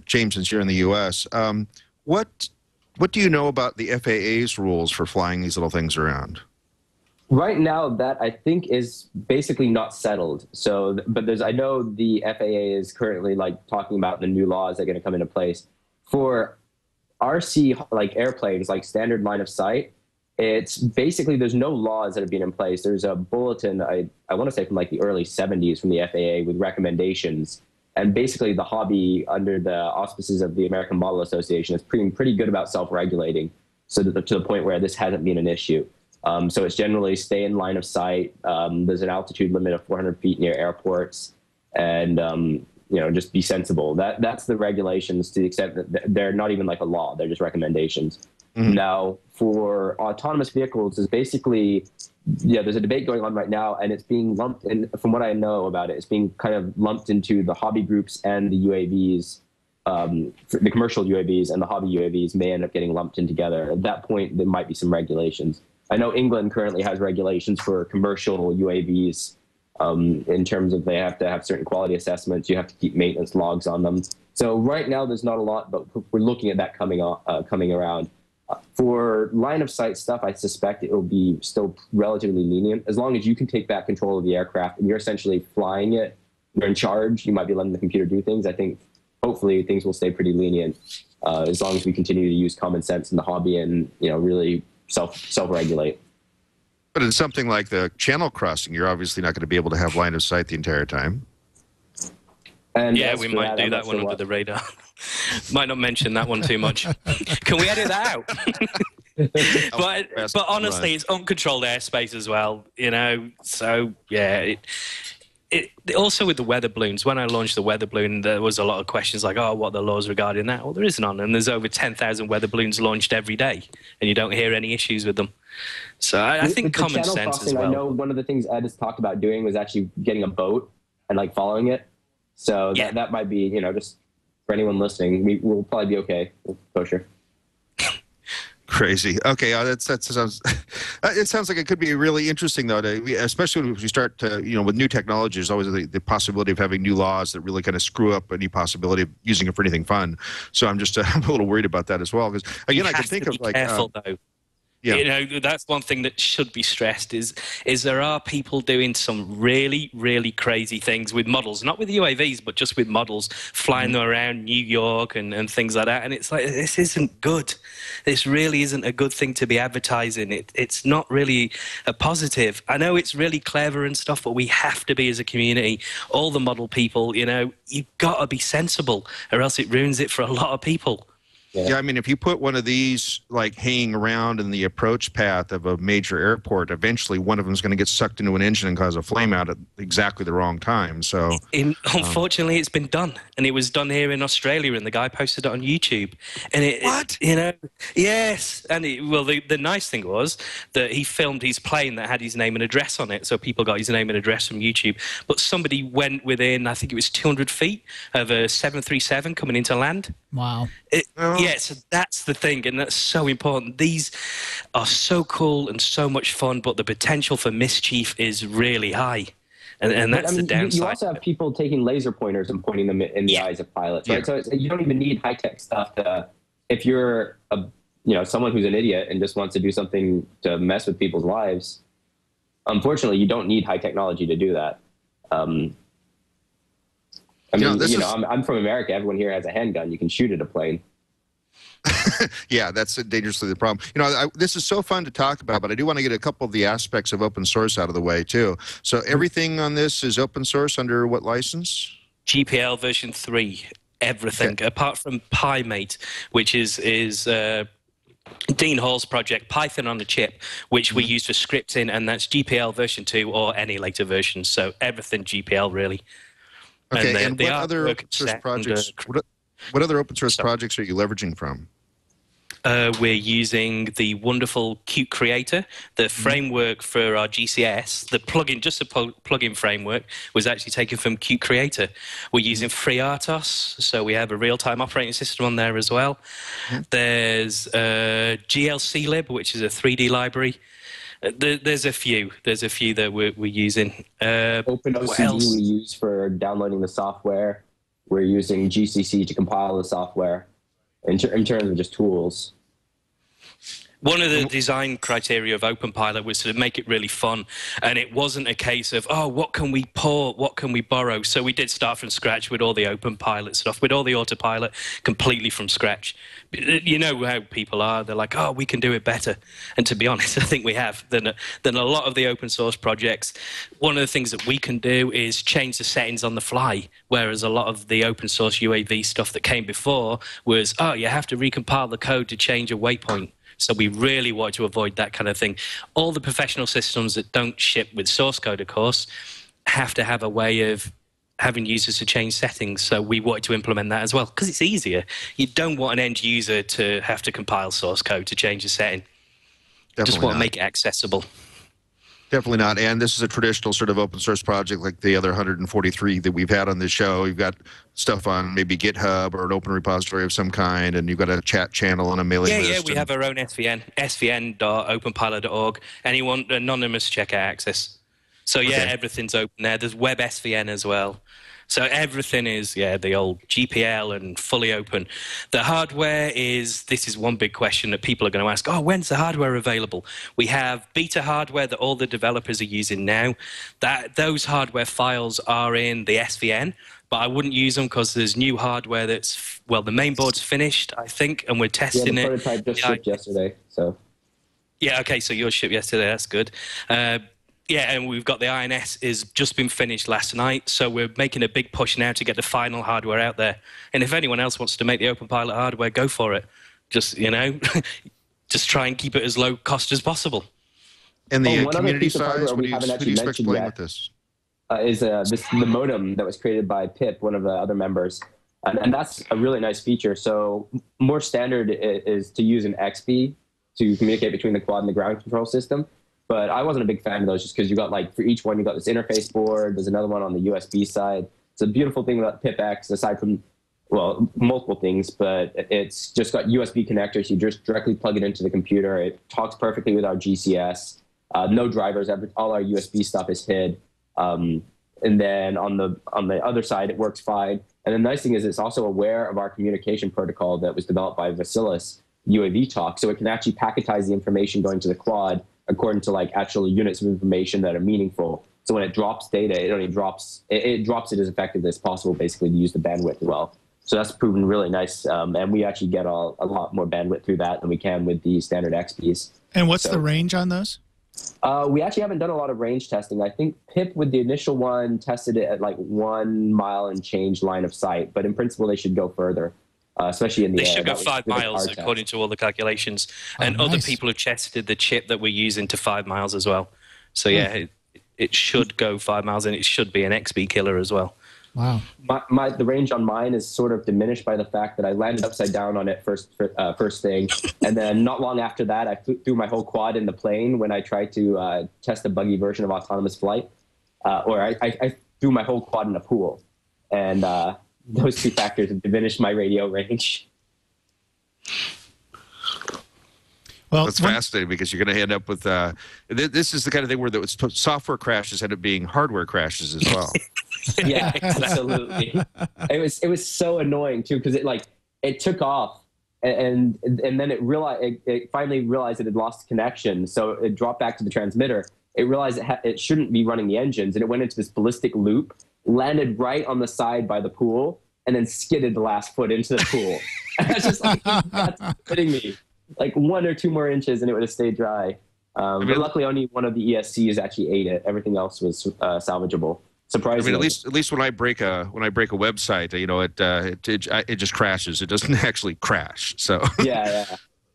James, since you're in the U.S., what do you know about the FAA's rules for flying these little things around? Right now, that I think is basically not settled. So, but I know the FAA is currently talking about the new laws that are going to come into place for RC airplanes, standard line of sight. It's basically, there's no laws that have been in place. There's a bulletin, I want to say from the early 70s from the FAA with recommendations. And basically the hobby under the auspices of the American Model Association is pretty good about self-regulating, so to the point where this hasn't been an issue. So it's generally stay in line of sight. There's an altitude limit of 400 feet near airports, and just be sensible. That's the regulations, to the extent that they're not even a law. They're just recommendations. Mm-hmm. Now, for autonomous vehicles, is basically, there's a debate going on right now, and it's being lumped in, from what I know about it, it's being kind of lumped into the hobby groups and the UAVs. The commercial UAVs and the hobby UAVs may end up getting lumped in together. At that point, there might be some regulations. I know England currently has regulations for commercial UAVs in terms of they have to have certain quality assessments. You have to keep maintenance logs on them. So right now, there's not a lot, but we're looking at that coming around. For line of sight stuff, I suspect it will be still relatively lenient. As long as you can take back control of the aircraft and you're essentially flying it, you're in charge, you might be letting the computer do things. I think hopefully things will stay pretty lenient as long as we continue to use common sense in the hobby and really self-regulate. But in something like the channel crossing, you're obviously not going to be able to have line of sight the entire time. And yeah, we might do that one under the radar. Might not mention that one too much. Can we edit that out? but honestly, it's uncontrolled airspace as well, So yeah, it also with the weather balloons. When I launched the weather balloon, there was a lot of questions what are the laws regarding that? Well, there is none, and there's over 10,000 weather balloons launched every day, and you don't hear any issues with them. So I think common sense crossing, as well. I know one of the things Ed has talked about doing was actually getting a boat and following it. So yeah. that might be, just for anyone listening, we'll probably be okay with kosher. Crazy. Okay, that sounds. It sounds like it could be really interesting, though, especially when we start to, with new technology. There's always the possibility of having new laws that really kind of screw up any possibility of using it for anything fun. So I'm a little worried about that as well. Because again, I can think of careful though. Yeah. That's one thing that should be stressed is there are people doing some really, really crazy things with models, not with UAVs, but just with models, flying them around New York and things like that. And it's this isn't good. This really isn't a good thing to be advertising. It's not really a positive. I know it's really clever and stuff, but we have to be, as a community, all the model people, you've got to be sensible or else it ruins it for a lot of people. Yeah, I mean, if you put one of these hanging around in the approach path of a major airport, eventually one of them is going to get sucked into an engine and cause a flame out at exactly the wrong time. So, unfortunately, it's been done, and it was done here in Australia, and the guy posted it on YouTube. And what? Yes. And the nice thing was that he filmed his plane that had his name and address on it, so people got his name and address from YouTube. But somebody went within, I think it was 200 feet of a 737 coming into land. Wow. Yeah, so that's the thing, and that's so important. These are so cool and so much fun, but the potential for mischief is really high, and that's the downside. You also have people taking laser pointers and pointing them in the eyes of pilots, right? So you don't even need high-tech stuff if you're someone who's an idiot and just wants to do something to mess with people's lives. Unfortunately, you don't need high technology to do that. I mean, this is... I'm from America. Everyone here has a handgun. You can shoot at a plane. Yeah, that's dangerously the problem. This is so fun to talk about, but I do want to get a couple of the aspects of open source out of the way too. So everything on this is open source under what license? GPL version 3. Everything, okay. Apart from PyMate, which is Dean Hall's project, Python on a chip, which we use for scripting, and that's GPL version 2 or any later version. So everything GPL, really. Okay, and what other open source projects? What other open source projects are you leveraging from? We're using the wonderful Qt Creator. The framework for our GCS, the plugin, just a plugin framework, was actually taken from Qt Creator. We're using FreeRTOS, so we have a real-time operating system on there as well. There's GLClib, which is a 3D library. There's a few. There's a few that we're using. OpenOCD we use for downloading the software. We're using GCC to compile the software. In terms of just tools. One of the design criteria of OpenPilot was to make it really fun, and it wasn't a case of, oh, what can we port, what can we borrow? So we did start from scratch with all the OpenPilot stuff, with all the autopilot, completely from scratch. You know how people are. They're like, oh, we can do it better. And to be honest, I think we have. Than a lot of the open source projects. One of the things that we can do is change the settings on the fly, whereas a lot of the open source UAV stuff that came before was, oh, you have to recompile the code to change a waypoint. So we really want to avoid that kind of thing. All the professional systems that don't ship with source code, of course, have to have a way of having users to change settings. So we wanted to implement that as well, because it's easier. You don't want an end user to have to compile source code to change a setting. Just want to make it accessible. Definitely not. And this is a traditional sort of open source project like the other 143 that we've had on this show. You've got stuff on maybe GitHub or an open repository of some kind, and you've got a chat channel and a mailing list. Yeah, we have our own SVN, svn.openpilot.org. Anyone, anonymous checker access. So yeah, everything's open there. There's web SVN as well. So everything is, the old GPL and fully open. The hardware this is one big question that people are going to ask, oh, when's the hardware available? We have beta hardware that all the developers are using now. Those hardware files are in the SVN, but I wouldn't use them because there's new hardware that's, well, the main board's finished, I think, and we're testing it. Yeah, the prototype just shipped yesterday, so. Yeah, okay, so yours shipped yesterday, that's good. Yeah, and we've got the INS is just been finished last night, so we're making a big push now to get the final hardware out there. And if anyone else wants to make the OpenPilot hardware, go for it. Just, just try and keep it as low cost as possible. And the community size, who do you expect to play with this? Is the modem that was created by Pip, one of the other members. And that's a really nice feature. So more standard is to use an XP to communicate between the quad and the ground control system. But I wasn't a big fan of those just because you got, like, for each one, you got this interface board. There's another one on the USB side. It's a beautiful thing about PipX, aside from, well, multiple things, but it's just got USB connectors. You just directly plug it into the computer. It talks perfectly with our GCS. No drivers. All our USB stuff is hid. And then on the other side, it works fine. And the nice thing is it's also aware of our communication protocol that was developed by Vasilis, UAV Talk. So it can actually packetize the information going to the quad according to, like, actual units of information that are meaningful. So when it drops data, it drops it as effectively as possible, basically, to use the bandwidth well. So that's proven really nice. And we actually get a lot more bandwidth through that than we can with the standard XPs. And what's the range on those? We actually haven't done a lot of range testing. I think Pip, with the initial one, tested it at like 1 mile and change line of sight. But in principle, they should go further. Especially in the air. They should go 5 miles according to all the calculations. And other people have tested the chip that we're using to 5 miles as well. So yeah, it should go 5 miles, and it should be an XB killer as well. Wow. The range on mine is sort of diminished by the fact that I landed upside down on it first thing. And then not long after that, I threw my whole quad in the plane when I tried to test a buggy version of autonomous flight. Or I threw my whole quad in a pool. And those two factors have diminished my radio range. Well, that's fascinating because you're going to end up with this is the kind of thing where the software crashes end up being hardware crashes as well. Yeah, absolutely. It was so annoying too because it took off and then it finally realized it had lost connection, so it dropped back to the transmitter. It realized it shouldn't be running the engines, and it went into this ballistic loop landed right on the side by the pool, and then skidded the last foot into the pool. And I was just like, that's kidding me. Like 1 or 2 more inches and it would have stayed dry. But luckily only one of the ESCs actually ate it. Everything else was salvageable. Surprisingly. I mean, at least when I break a website, you know, it just crashes. It doesn't actually crash. So yeah.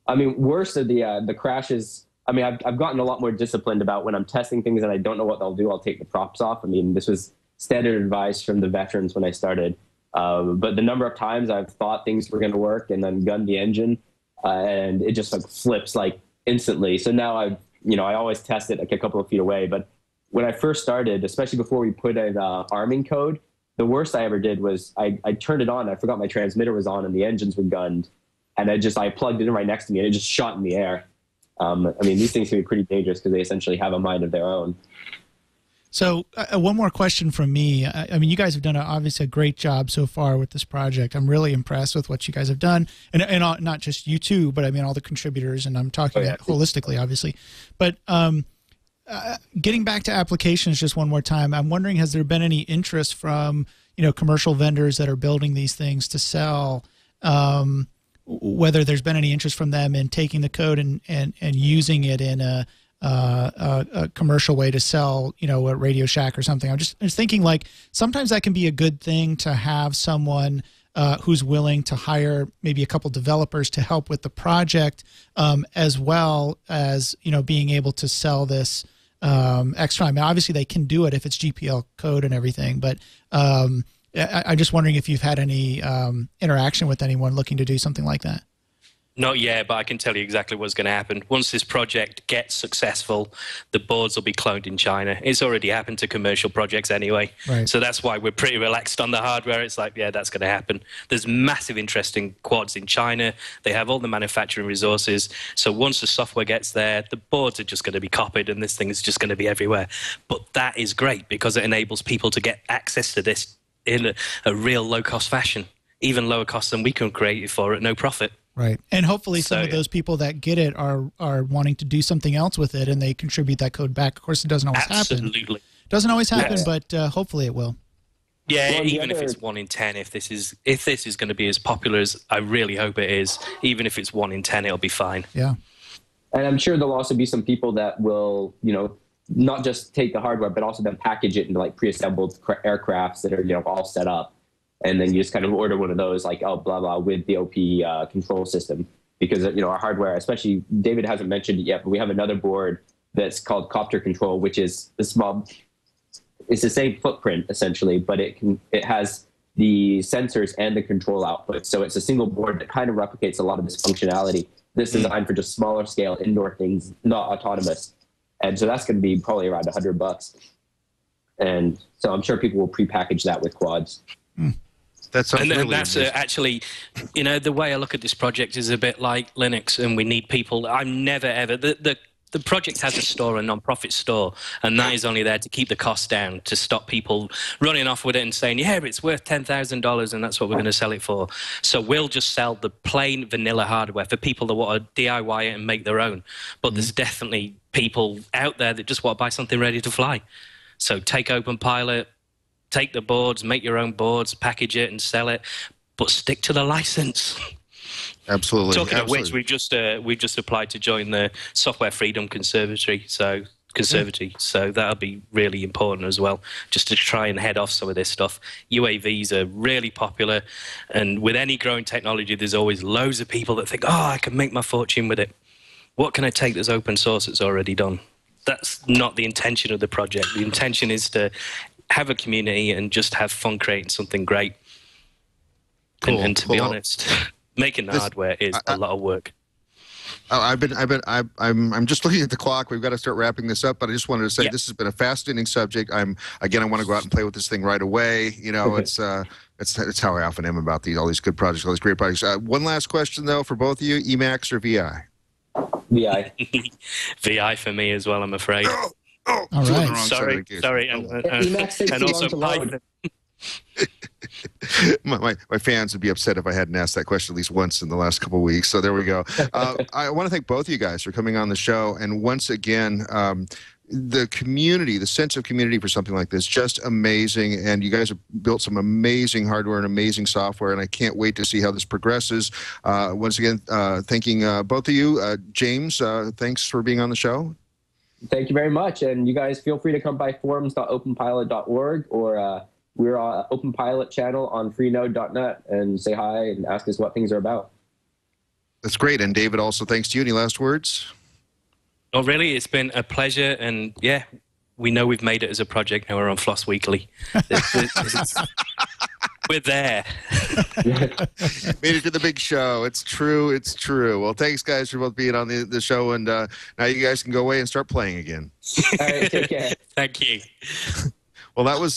I mean, worse of the crashes. I mean, I've gotten a lot more disciplined about when I'm testing things and I don't know what they'll do, I'll take the props off. I mean, this was standard advice from the veterans when I started. But the number of times I've thought things were going to work and then gunned the engine, and it just like flips like instantly. So now I always test it like a couple of feet away. But when I first started, especially before we put in arming code, the worst I ever did was I turned it on. I forgot my transmitter was on and the engines were gunned. And I plugged it in right next to me and it just shot in the air. I mean, these things can be pretty dangerous because they essentially have a mind of their own. So one more question from me. I mean, you guys have done obviously a great job so far with this project. I'm really impressed with what you guys have done. And not just you two, but I mean all the contributors, and I'm talking holistically, obviously. But getting back to applications just one more time, I'm wondering, has there been any interest from, you know, commercial vendors that are building these things to sell, whether there's been any interest from them in taking the code and using it in a commercial way to sell, you know, a Radio Shack or something? I'm just thinking, like, sometimes that can be a good thing to have someone who's willing to hire maybe a couple developers to help with the project, as well as, you know, being able to sell this extra. I mean, obviously they can do it if it's GPL code and everything, but I'm just wondering if you've had any interaction with anyone looking to do something like that. Not yet, but I can tell you exactly what's going to happen. Once this project gets successful, the boards will be cloned in China. It's already happened to commercial projects anyway. Right. So that's why we're pretty relaxed on the hardware. It's like, yeah, that's going to happen. There's massive interest in quads in China. They have all the manufacturing resources. So once the software gets there, the boards are just going to be copied and this thing is just going to be everywhere. But that is great because it enables people to get access to this in a real low-cost fashion, even lower cost than we can create it for at no profit. Right. And hopefully some of those people that get it are wanting to do something else with it and they contribute that code back. Of course, it doesn't always happen. Absolutely. Doesn't always happen, but hopefully it will. Yeah, well, even if it's 1 in 10, if this is going to be as popular as I really hope it is, even if it's 1 in 10, it'll be fine. Yeah. And I'm sure there'll also be some people that will, you know, not just take the hardware, but also then package it into like pre-assembled aircrafts that are, you know, all set up. And then you just kind of order one of those, like, oh, blah, blah, with the OP control system. Because, you know, our hardware, especially, David hasn't mentioned it yet, but we have another board that's called Copter Control, which is a small, it's the same footprint, essentially, but it has the sensors and the control output. So it's a single board that kind of replicates a lot of this functionality. This is designed for just smaller scale indoor things, not autonomous. And so that's going to be probably around $100. And so I'm sure people will prepackage that with quads. That's actually, you know, the way I look at this project is a bit like Linux, and we need people. I'm never ever the project has a store, a non-profit store, and that is only there to keep the costs down, to stop people running off with it and saying, yeah, it's worth $10,000 and that's what we're going to sell it for. So we'll just sell the plain vanilla hardware for people that want to DIY it and make their own. But there's definitely people out there that just want to buy something ready to fly. So take OpenPilot, take the boards, make your own boards, package it and sell it, but stick to the license. Absolutely. Talking of which, we've just applied to join the Software Freedom Conservatory, so that'll be really important as well, just to try and head off some of this stuff. UAVs are really popular, and with any growing technology, there's always loads of people that think, oh, I can make my fortune with it. What can I take that's open source that's already done? That's not the intention of the project. The intention is to have a community and just have fun creating something great. Cool, and to be honest, making the hardware is a lot of work. I'm just looking at the clock. We've got to start wrapping this up, but I just wanted to say this has been a fascinating subject. I want to go out and play with this thing right away. You know, it's how I often am about all these good projects, all these great projects. One last question though for both of you: Emacs or VI? VI. VI for me as well, I'm afraid. All right. Sorry, and also Python. my fans would be upset if I hadn't asked that question at least once in the last couple of weeks. So there we go. I want to thank both of you guys for coming on the show. And once again, the community, the sense of community for something like this, just amazing. And you guys have built some amazing hardware and amazing software, and I can't wait to see how this progresses. Once again, thanking both of you. James, thanks for being on the show. Thank you very much. And you guys feel free to come by forums.openpilot.org, or we're on OpenPilot channel on freenode.net, and say hi and ask us what things are about. That's great. And David, also thanks to you. Any last words? Oh, really? It's been a pleasure. And yeah, we know we've made it as a project. Now we're on Floss Weekly. We're there. Made it to the big show. It's true. It's true. Well, thanks, guys, for both being on the show. And now you guys can go away and start playing again. All right, take care. Thank you. Well, that was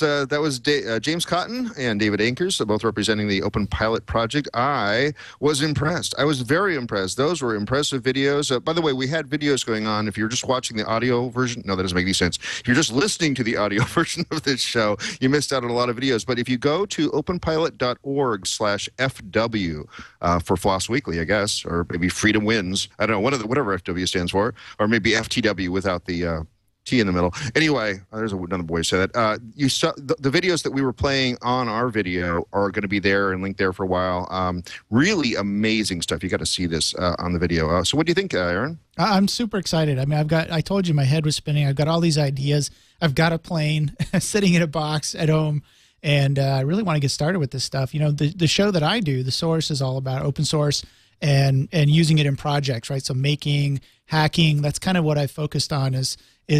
James Cotton and David Ankers, both representing the OpenPilot project. I was impressed. I was very impressed. Those were impressive videos. By the way, we had videos going on. If you're just watching the audio version, no, that doesn't make any sense. If you're just listening to the audio version of this show, you missed out on a lot of videos. But if you go to openpilot.org/FW for Floss Weekly, I guess, or maybe Freedom Wins, I don't know, whatever FW stands for, or maybe FTW without the T in the middle. Anyway, there's another boy said that. You saw the videos that we were playing on our video are going to be there and linked there for a while. Really amazing stuff. You got to see this on the video. So what do you think, Aaron? I'm super excited. I mean, I told you my head was spinning. I've got all these ideas. I've got a plane sitting in a box at home, and I really want to get started with this stuff. You know, the show that I do, The Source, is all about open source and using it in projects, right? So making, hacking, that's kind of what I focused on is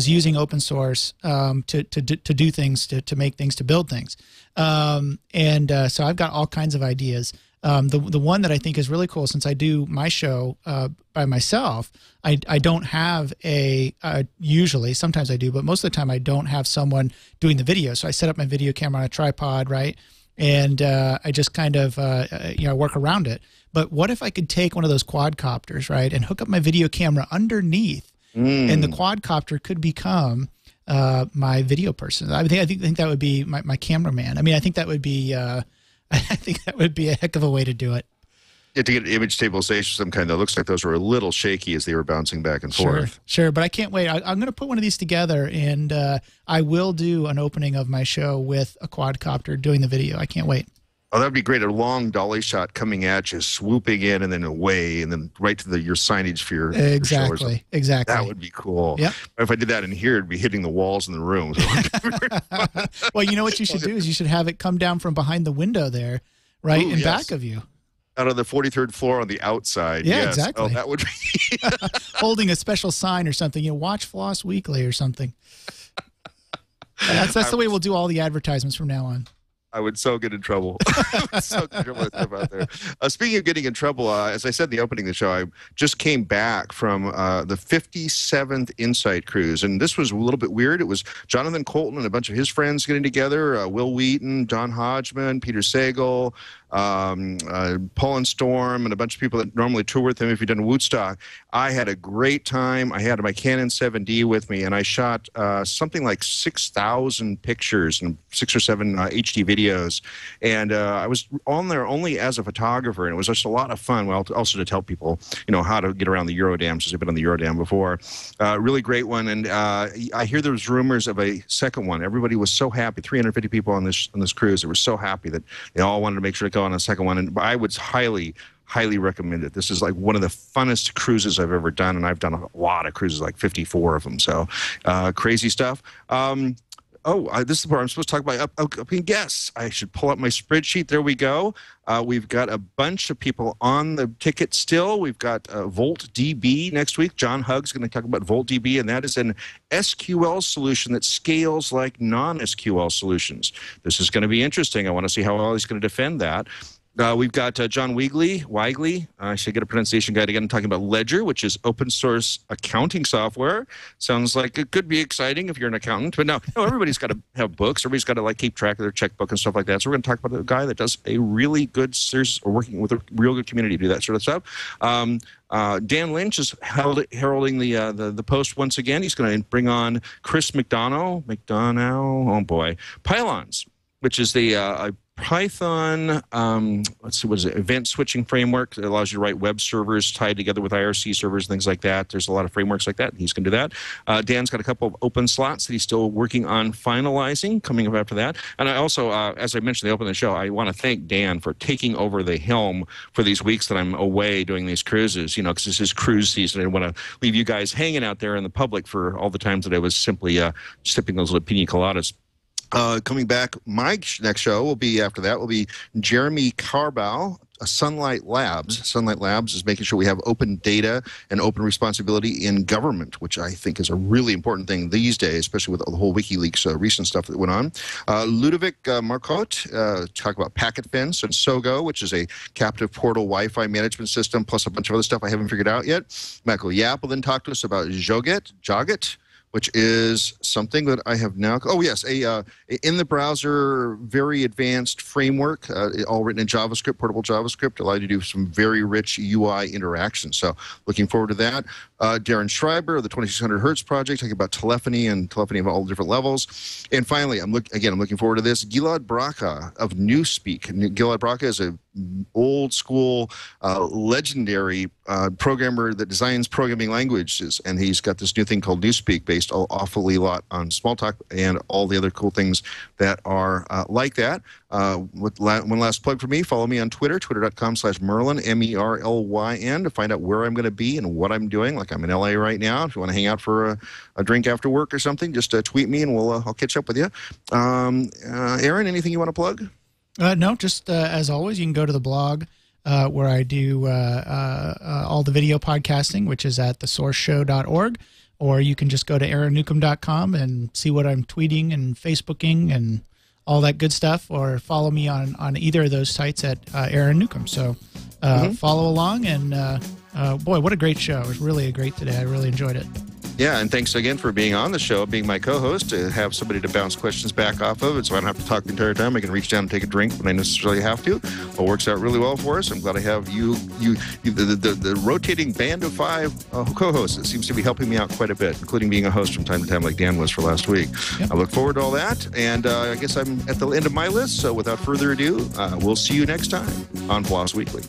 using open source to do things, to make things, to build things. So I've got all kinds of ideas. The one that I think is really cool, since I do my show by myself, I don't have usually, sometimes I do, but most of the time I don't have someone doing the video. So I set up my video camera on a tripod, right? And I just kind of, work around it. But what if I could take one of those quadcopters, right, and hook up my video camera underneath, and the quadcopter could become my video person? I think that would be my cameraman. I mean, I think that would be a heck of a way to do it. You have to get an image stabilization of some kind that looks like those were a little shaky as they were bouncing back and forth. Sure, but I can't wait. I'm going to put one of these together, and I will do an opening of my show with a quadcopter doing the video. I can't wait. Oh, that would be great. A long dolly shot coming at you, swooping in and then away, and then right to your signage for your Exactly. That would be cool. Yep. If I did that in here, it'd be hitting the walls in the room. Well, you know what you should do is you should have it come down from behind the window there, right, in back of you. Out on the 43rd floor on the outside. Yeah, yes. exactly. Oh, that would be holding a special sign or something. You know, watch Floss Weekly or something. That's the way we'll do all the advertisements from now on. I would so get in trouble. Out there. Speaking of getting in trouble, as I said in the opening of the show, I just came back from the 57th Insight cruise, and this was a little bit weird. It was Jonathan Colton and a bunch of his friends getting together, Will Wheaton, John Hodgman, Peter Sagal, Paul and Storm, and a bunch of people that normally tour with him if you've done Woodstock. I had a great time. I had my Canon 7D with me, and I shot something like 6,000 pictures and 6 or 7 HD videos. And I was on there only as a photographer, and it was just a lot of fun. Well, also to tell people, how to get around the Eurodam, since I've been on the Eurodam before. Really great one. And I hear there was rumors of a second one. Everybody was so happy. 350 people on this cruise. They were so happy that they all wanted to make sure to go on a second one. And I would highly recommend it. This is like one of the funnest cruises I've ever done, and I've done a lot of cruises, like 54 of them. So crazy stuff. This is the part I'm supposed to talk about upcoming guests. I should pull up my spreadsheet. There we go. We've got a bunch of people on the ticket still. We've got VoltDB next week. John Hugg's going to talk about VoltDB, and that is an SQL solution that scales like non-SQL solutions. This is going to be interesting. I want to see how well he's going to defend that. We've got John Weigley. I should get a pronunciation guide again, talking about Ledger, which is open source accounting software. Sounds like it could be exciting if you're an accountant. But no, everybody's got to have books. Everybody's got to keep track of their checkbook and stuff like that. So we're going to talk about a guy that does a really good series, or working with a real good community to do that sort of stuff. Dan Lynch is heralding the post once again. He's going to bring on Chris McDonough. Oh boy, Pylons, which is the Python, let's see, what is it? Event switching framework that allows you to write web servers tied together with IRC servers, things like that. There's a lot of frameworks like that. He's going to do that. Dan's got a couple of open slots that he's still working on finalizing, coming up after that. And I also, as I mentioned, they opened the show, I want to thank Dan for taking over the helm for these weeks that I'm away doing these cruises, you know, because this is cruise season. I don't want to leave you guys hanging out there in the public for all the times that I was simply sipping those little pina coladas. Coming back, my next show will be after that will be Jeremy Carball, Sunlight Labs. Sunlight Labs is making sure we have open data and open responsibility in government, which I think is a really important thing these days, especially with the whole WikiLeaks recent stuff that went on. Ludovic Marcotte talk about Packet Fence and SOGO, which is a captive portal Wi-Fi management system, plus a bunch of other stuff I haven't figured out yet. Michael Yap will then talk to us about Joget, which is something that I have now. Oh yes, a in the browser, very advanced framework, all written in JavaScript, portable JavaScript, allow you to do some very rich UI interactions. So looking forward to that. Darren Schreiber of the 2600 Hertz project, talking about telephony and telephony of all different levels. And finally, I'm looking forward to this. Gilad Bracha of Newspeak. Gilad Bracha is a old school, legendary programmer that designs programming languages, and he's got this new thing called Newspeak, based awfully a lot on Smalltalk and all the other cool things that are like that. One last plug for me: follow me on Twitter, twitter.com/Merlin, MERLYN, to find out where I'm going to be and what I'm doing. Like I'm in LA right now. If you want to hang out for a drink after work or something, just tweet me and I'll catch up with you. Aaron, anything you want to plug? No, just as always, you can go to the blog where I do all the video podcasting, which is at thesourceshow.org, or you can just go to aaronnewcomb.com and see what I'm tweeting and Facebooking and all that good stuff, or follow me on either of those sites at Aaron Newcomb. So follow along, and boy, what a great show. It was really a great today. I really enjoyed it. Yeah, and thanks again for being on the show, being my co-host, to have somebody to bounce questions back off of, and so I don't have to talk the entire time. I can reach down and take a drink when I necessarily have to. It works out really well for us. I'm glad I have you the rotating band of 5 co-hosts. It seems to be helping me out quite a bit, including being a host from time to time like Dan was for last week. Yep. I look forward to all that, and I guess I'm at the end of my list, so without further ado, we'll see you next time on FLOSS Weekly.